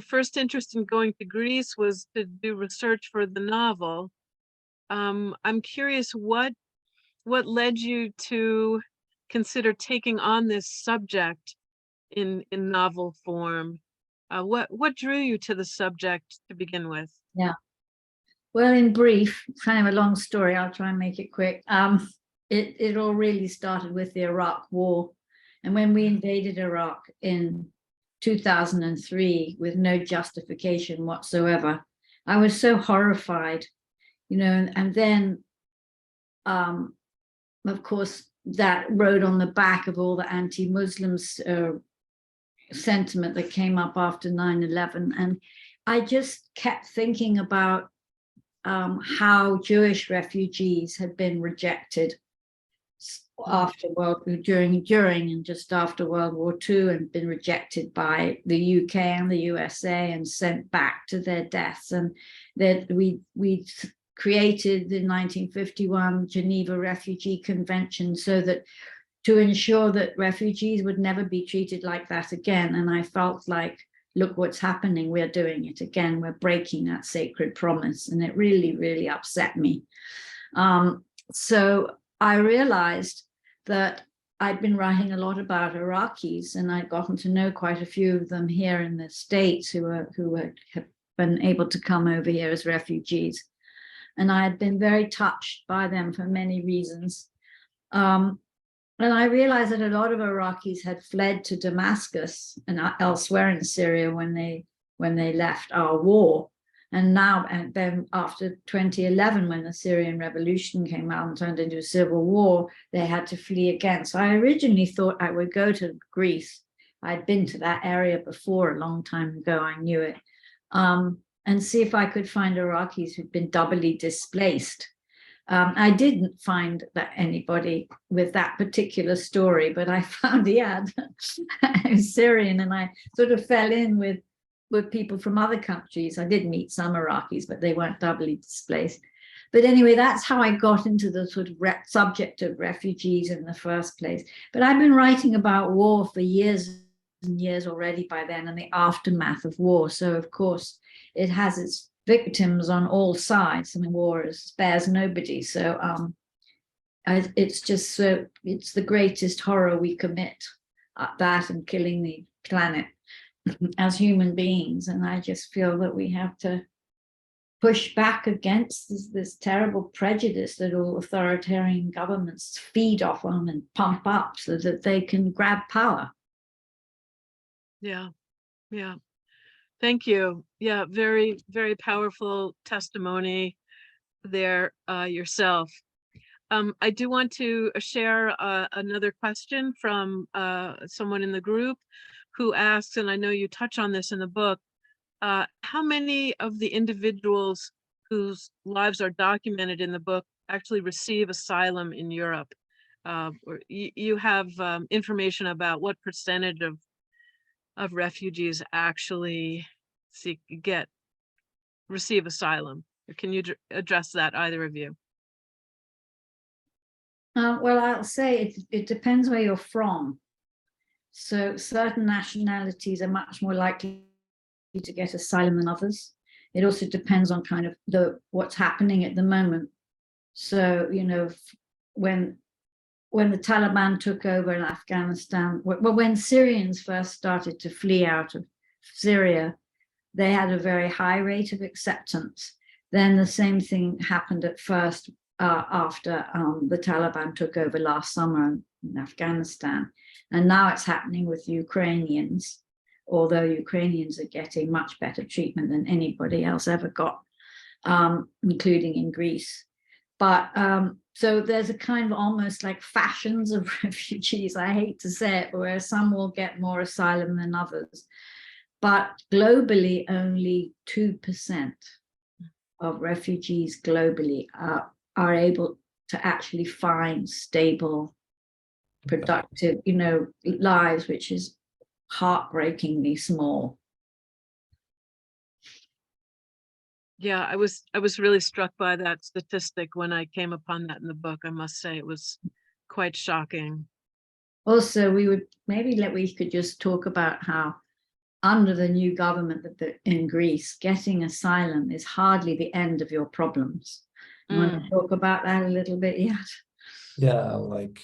first interest in going to Greece was to do research for the novel. I'm curious what led you to consider taking on this subject in novel form? What drew you to the subject to begin with? Yeah. Well, in brief, it's kind of a long story. I'll try and make it quick. It all really started with the Iraq War. And when we invaded Iraq in 2003 with no justification whatsoever, I was so horrified, you know, and then, of course, that rode on the back of all the anti-Muslims sentiment that came up after 9/11. And I just kept thinking about how Jewish refugees had been rejected during and just after World War II, and been rejected by the UK and the USA and sent back to their deaths. And that we created the 1951 Geneva Refugee Convention so that to ensure that refugees would never be treated like that again. And I felt like, look what's happening, we're doing it again, we're breaking that sacred promise. And it really, really upset me. So I realized that I'd been writing a lot about Iraqis, and I'd gotten to know quite a few of them here in the States who have been able to come over here as refugees. And I had been very touched by them for many reasons. And I realized that a lot of Iraqis had fled to Damascus and elsewhere in Syria when they left our war. And now, and then after 2011, when the Syrian revolution came out and turned into a civil war, they had to flee again. So I originally thought I would go to Greece. I'd been to that area before a long time ago, I knew it, and see if I could find Iraqis who'd been doubly displaced. I didn't find that anybody with that particular story, but I found Eyad, who's Syrian, and I sort of fell in with people from other countries. I did meet some Iraqis, but they weren't doubly displaced. But anyway, that's how I got into the sort of subject of refugees in the first place. But I've been writing about war for years and years already by then, and the aftermath of war. So of course, it has its victims on all sides. I mean, war spares nobody. So it's just so, it's the greatest horror we commit, that and killing the planet as human beings. And I just feel that we have to push back against this terrible prejudice that all authoritarian governments feed off on and pump up so that they can grab power. Yeah. Thank you. Yeah, very, very powerful testimony there yourself. I do want to share another question from someone in the group who asks, and I know you touch on this in the book, how many of the individuals whose lives are documented in the book actually receive asylum in Europe? Or you have information about what percentage of refugees actually receive asylum? Or can you address that, either of you? Well, I'll say it depends where you're from. So certain nationalities are much more likely to get asylum than others. It also depends on kind of what's happening at the moment. So, you know, when the Taliban took over in Afghanistan, well, when Syrians first started to flee out of Syria, they had a very high rate of acceptance. Then the same thing happened at first after the Taliban took over last summer in Afghanistan. And now it's happening with Ukrainians, although Ukrainians are getting much better treatment than anybody else ever got, including in Greece. But so there's a kind of almost like fashions of refugees, I hate to say it, where some will get more asylum than others. But globally, only 2% of refugees globally are able to actually find stable, productive, you know, lives, which is heartbreakingly small. Yeah, I was really struck by that statistic when I came upon that in the book. I must say it was quite shocking. Also, we could just talk about how under the new government in Greece, getting asylum is hardly the end of your problems. You want to talk about that a little bit, Eyad? Yeah, like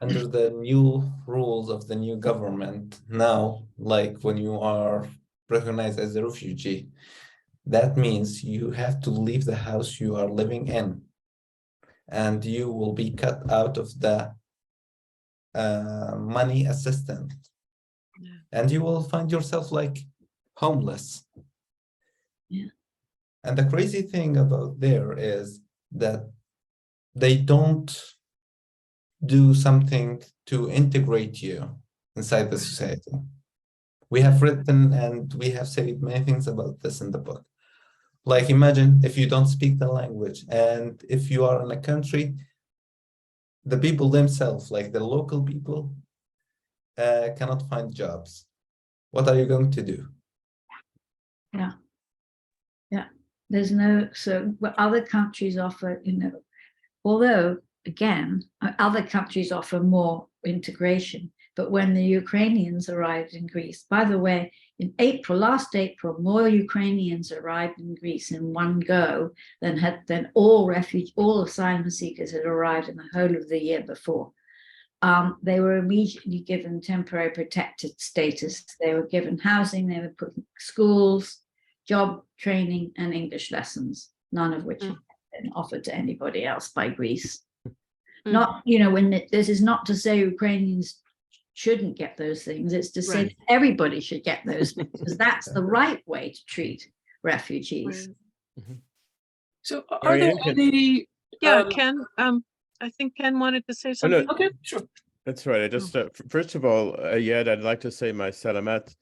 under the new rules of the new government now, like when you are recognized as a refugee, that means you have to leave the house you are living in, and you will be cut out of the money assistance. Yeah. And you will find yourself like homeless. Yeah. And the crazy thing about there is that they don't do something to integrate you inside the society. We have written and we have said many things about this in the book. Like, imagine if you don't speak the language, and if you are in a country the people themselves, like the local people, cannot find jobs. What are you going to do? Yeah. Yeah. There's no, so what other countries offer, although again, other countries offer more integration. But when the Ukrainians arrived in Greece, by the way, in April, last April, more Ukrainians arrived in Greece in one go than all asylum seekers had arrived in the whole of the year before. They were immediately given temporary protected status. They were given housing, they were put in schools, job training, and English lessons, none of which had been offered to anybody else by Greece. Not, this is not to say Ukrainians shouldn't get those things, it's to say that everybody should get those things, because that's the right way to treat refugees. So are there any Ken, I think Ken wanted to say something. okay, sure. That's right. I just first of all, Eyad, I'd like to say my salamat.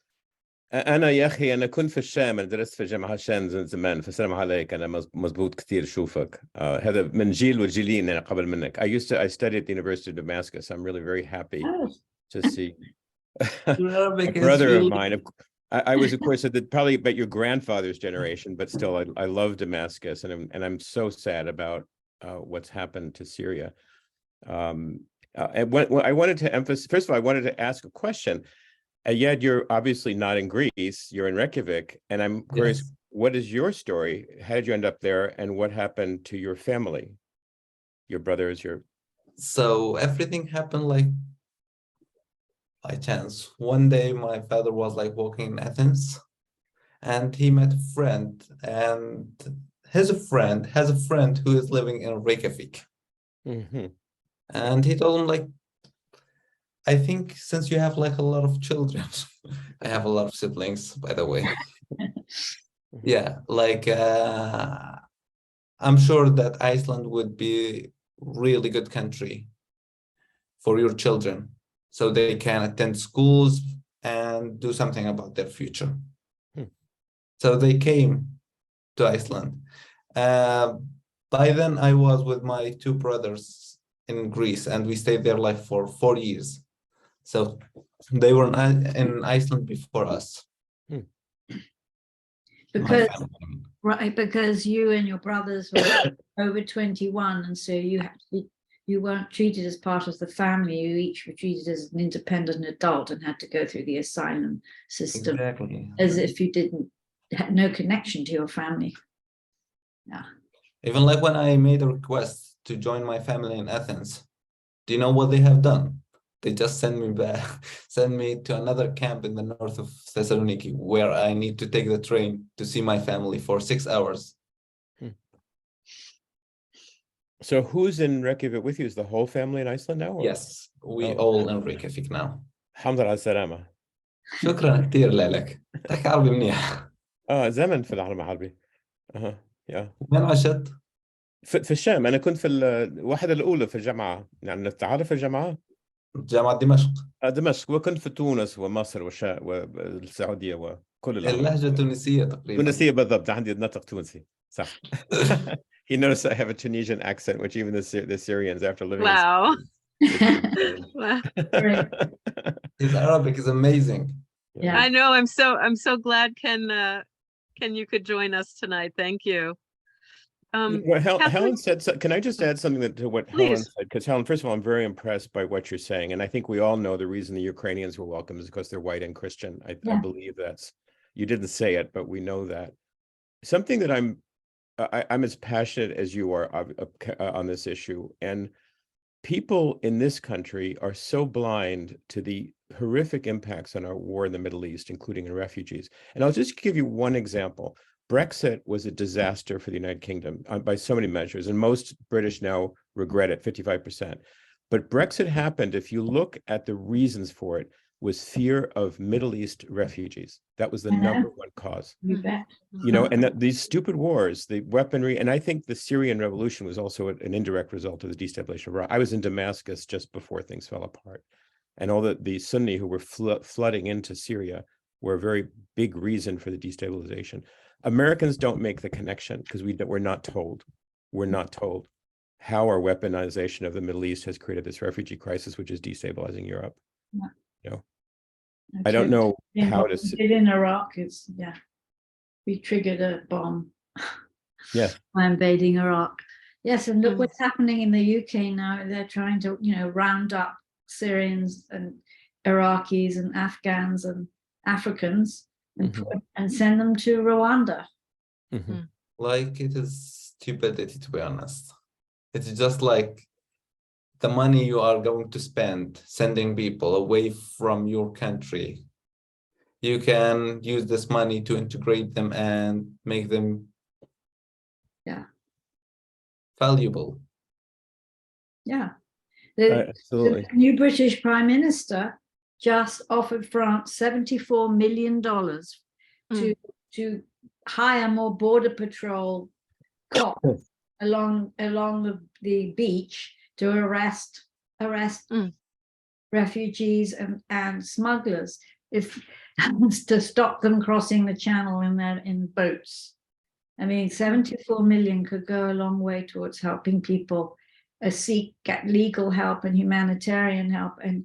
أنا يا أخي أنا كنت في الشام، أنا درست في جامعة شام زمان، فسلام عليك، أنا مزبوط كثير شوفك. هذا من جيل وجيلين أنا قبل منك. I studied at the University of Damascus. I'm really very happy to see a brother of mine. I was, of course, probably about your grandfather's generation, but still, I love Damascus, and I'm so sad about what's happened to Syria. And I wanted to emphasize, first of all, I wanted to ask a question. Yet you're obviously not in Greece, you're in Reykjavik, and I'm curious, what is your story? How did you end up there, and what happened to your family, your brothers, So everything happened like by chance. One day my father was like walking in Athens, and he met a friend, and his friend has a friend who is living in Reykjavik. And he told him, like, I think since you have like a lot of children, I have a lot of siblings, by the way. Yeah, like I'm sure that Iceland would be really good country for your children, so they can attend schools and do something about their future. So they came to Iceland. By then I was with my two brothers in Greece, and we stayed there like for 4 years. So they were in Iceland before us. Because you and your brothers were over 21, and so you weren't treated as part of the family. You each were treated as an independent adult and had to go through the asylum system as if you had no connection to your family. Yeah. Even like when I made a request to join my family in Athens, do you know what they have done? They just send me to another camp in the north of Thessaloniki, where I need to take the train to see my family for 6 hours. So who's in Reykjavik with you? Is the whole family in Iceland now? Or? Yes, we all in Reykjavik now. الحمد لله على السلامة. شكرا كثير لك. تحكي عربي منيح. زمن في العالم العربي. وين عشت؟ في الشام. أنا كنت في الوحدة الأولى في الجامعة، يعني تعرف الجامعة؟ جامعة دمشق. دمشق، وكنت في تونس ومصر والسعودية وكل اللهجة التونسية تقريبا. تونسية بالضبط، عندي نطق تونسي صح. He noticed I have a Tunisian accent, which even the Syrians, after living. Wow. Wow. His Arabic is amazing. Yeah. I know. I'm so glad Ken you could join us tonight. Thank you. Well, Helen said, can I just add something to what Helen said? Because Helen, first of all, I'm very impressed by what you're saying. And I think we all know the reason the Ukrainians were welcome is because they're white and Christian. I believe you didn't say it, but we know that. Something that I'm as passionate as you are on this issue. And people in this country are so blind to the horrific impacts on our war in the Middle East, including in refugees. And I'll just give you one example. Brexit was a disaster for the United Kingdom by so many measures, and most British now regret it, 55%. But Brexit happened, if you look at the reasons for it, was fear of Middle East refugees. That was the number one cause. You bet. And these stupid wars, the weaponry, and I think the Syrian revolution was also an indirect result of the destabilization of Iraq. I was in Damascus just before things fell apart. And all the Sunni who were flooding into Syria were a very big reason for the destabilization. Americans don't make the connection because we're not told. We're not told. how our weaponization of the Middle East has created this refugee crisis, which is destabilizing Europe. Yeah. You know, I don't know how to. We did in Iraq. We triggered a bomb. Yes. By invading Iraq. Yes, and look what's happening in the UK now. They're trying to, round up Syrians and Iraqis and Afghans and Africans and send them to Rwanda. Like, it is stupidity, to be honest. It's just like the money you are going to spend sending people away from your country. You can use this money to integrate them and make them valuable. Yeah. Absolutely. The new British Prime Minister just offered France $74 million to hire more border patrol cops along the beach to arrest refugees and smugglers to stop them crossing the channel in boats. I mean, 74 million could go a long way towards helping people get legal help and humanitarian help and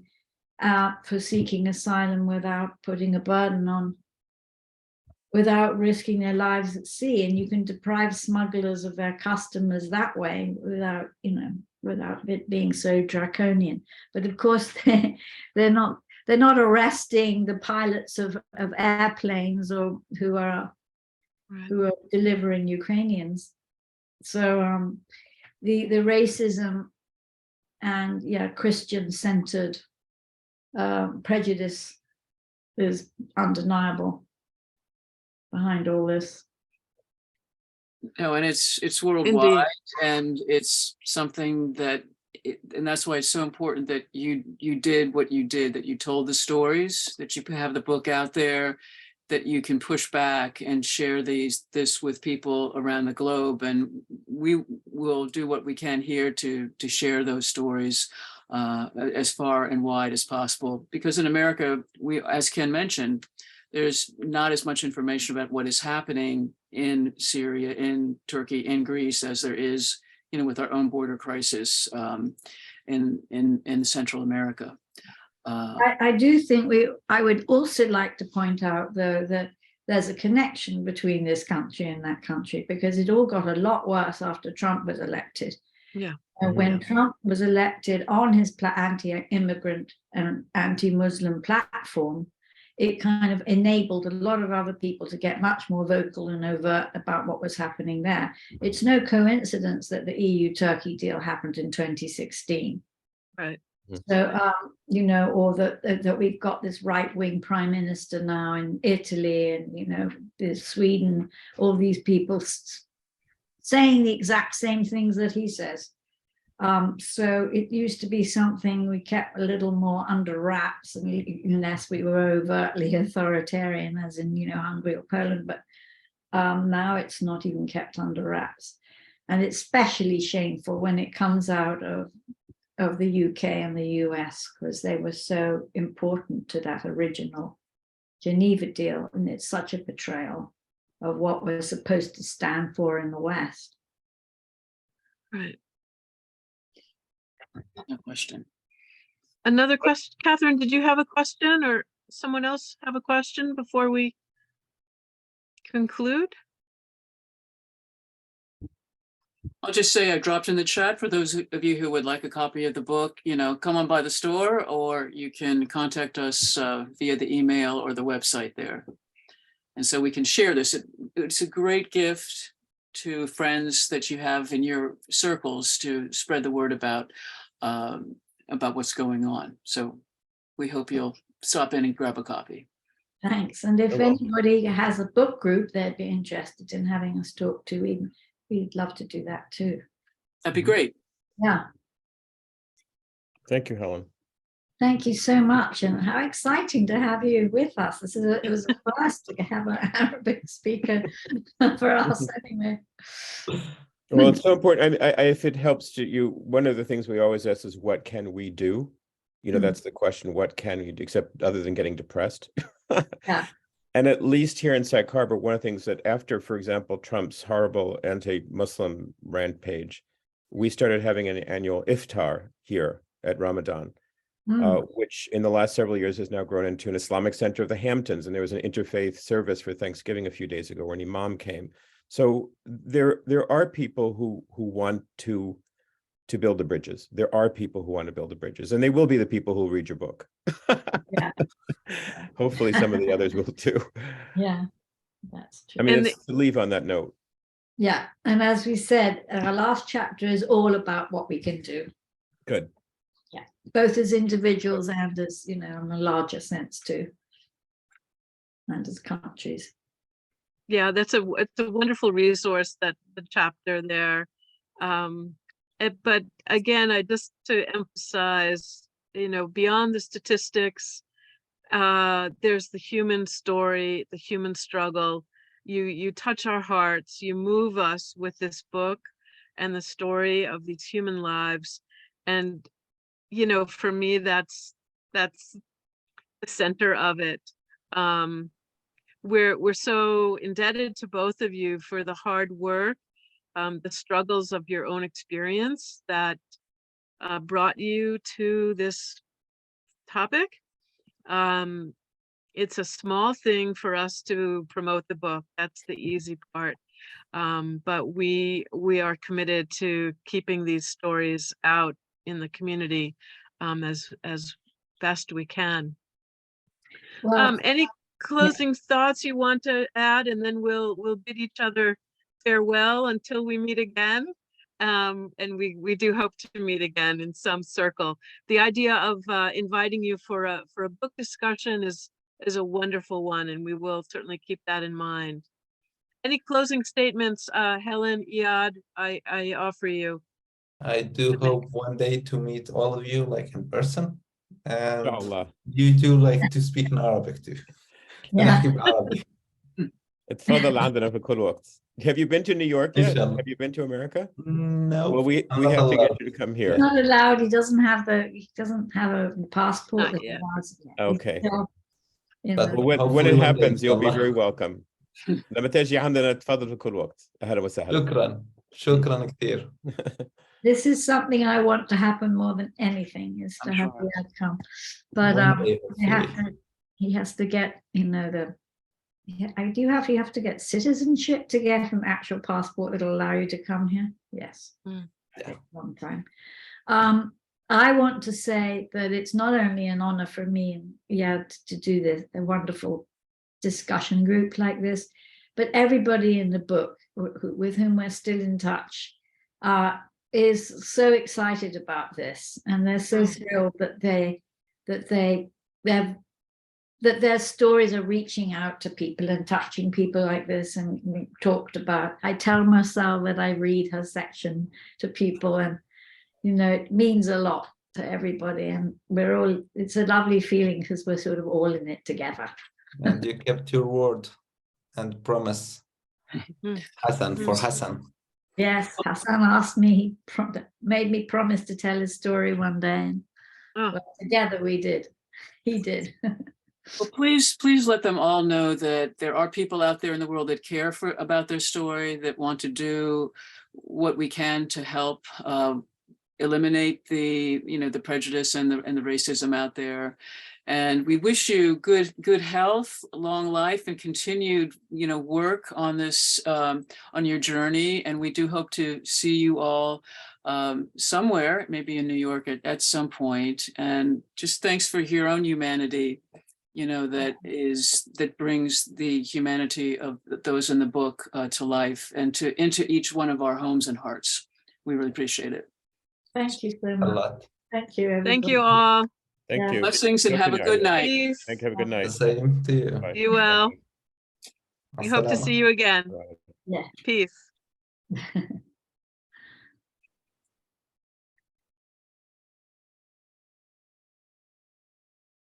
for seeking asylum without putting a burden on, without risking their lives at sea. And you can deprive smugglers of their customers that way without it being so draconian. But of course, they're not arresting the pilots of airplanes or who are delivering Ukrainians. So the racism and Christian-centered prejudice is undeniable behind all this. No, and it's worldwide, and it's something that, and that's why it's so important that you did what you did, that you told the stories, that you have the book out there, that you can push back and share this with people around the globe. And we will do what we can here to share those stories as far and wide as possible. Because in America, as Ken mentioned, there's not as much information about what is happening in Syria, in Turkey, in Greece, as there is, with our own border crisis in Central America. I do think I would also like to point out, though, that there's a connection between this country and that country, because it all got a lot worse after Trump was elected. Yeah. And when Trump was elected on his anti-immigrant and anti-Muslim platform, it kind of enabled a lot of other people to get much more vocal and overt about what was happening there. It's no coincidence that the EU-Turkey deal happened in 2016. Right. So, or that we've got this right-wing prime minister now in Italy and, Sweden, all these people saying the exact same things that he says. So it used to be something we kept a little more under wraps, unless we were overtly authoritarian, as in, Hungary or Poland. But now it's not even kept under wraps. And it's especially shameful when it comes out of the UK and the US, because they were so important to that original Geneva deal. And it's such a betrayal of what we're supposed to stand for in the West. Right. No question. Another question, Catherine, did you have a question, or someone else have a question before we conclude? I'll just say I dropped in the chat for those of you who would like a copy of the book, come on by the store, or you can contact us via the email or the website there. And so we can share this. It's a great gift to friends that you have in your circles to spread the word about what's going on. So we hope you'll stop in and grab a copy. Thanks. And if anybody has a book group they'd be interested in having us talk to, we'd love to do that too. That'd be great. Yeah. Thank you, Helen. Thank you so much. And how exciting to have you with us. It was a first to have an Arabic speaker for us anyway. Well, it's so important. If it helps you, one of the things we always ask is, what can we do? That's the question. What can we do, except other than getting depressed? Yeah. And at least here in Sag Harbor, one of the things that after, for example, Trump's horrible anti-Muslim rampage, we started having an annual iftar here at Ramadan, which in the last several years has now grown into an Islamic center of the Hamptons. And there was an interfaith service for Thanksgiving a few days ago where an imam came. So there are people who want to build the bridges. There are people who want to build the bridges, and they will be the people who will read your book. Yeah. Hopefully some of the others will too. Yeah, that's true. I mean, And it's to leave on that note. Yeah, and as we said, our last chapter is all about what we can do, Good. both as individuals and as, in a larger sense too, and as countries. yeah, it's a wonderful resource, that the chapter there. But again, just to emphasize, beyond the statistics, there's the human story, the human struggle. You touch our hearts, you move us with this book and the story of these human lives. And, for me, that's the center of it. We're so indebted to both of you for the hard work, the struggles of your own experience that brought you to this topic. It's a small thing for us to promote the book. That's the easy part. But we are committed to keeping these stories out in the community as best we can. Well, Any closing thoughts you want to add, and then we'll bid each other farewell until we meet again. And we do hope to meet again in some circle. The idea of inviting you for a book discussion is a wonderful one, and we will certainly keep that in mind. Any closing statements, Helen, Eyad, I offer you? I do hope one day to meet all of you like in person, and Inshallah. you do like to speak in Arabic too. yeah. اتفضل عندنا في كل وقت. Have you been to New York yet? Inshallah. Have you been to America? No. Well, we not have to get allowed. you to come here. Not allowed. He doesn't have a passport. Not that yet. allows it yet. Okay. He's still in But the- Well, when hopefully it one day, happens, you'll be inshallah. very welcome. لما تجي عندنا تفضل في كل وقت. أهلا وسهلا. شكرا كثير. This is something I want to happen more than anything, is to I'm have sure. the outcome. But One day, he has to get, you have to get citizenship to get an actual passport that'll allow you to come here. Yes. Yeah. One time. I want to say that it's not only an honor for me and Eyad to do this, a wonderful discussion group like this, but everybody in the book with whom we're still in touch is so excited about this, and they're so thrilled that their stories are reaching out to people and touching people like this. And we talked about, I tell Mursal that I read her section to people, and it means a lot to everybody, and it's a lovely feeling because we're sort of all in it together. And you kept your word and promise. Hasan, for Hasan. Yes, Hasan asked me, made me promise to tell his story one day, and together we did. He did. Well, please let them all know that there are people out there in the world that care about their story, that want to do what we can to help eliminate the prejudice and the racism out there. And we wish you good health, long life, and continued work on this on your journey. And we do hope to see you all somewhere, maybe in New York at some point. And just thanks for your own humanity, that brings the humanity of those in the book to life and into each one of our homes and hearts. We really appreciate it. Thank you so A much. lot. Thank you, everybody. Thank you all. Thank Yeah. you. Blessings and have a good night. Peace. Thank you. Have a good The night. same to you. Bye. Be well. We hope to As-salamu. see you again. Bye. Yeah. Peace.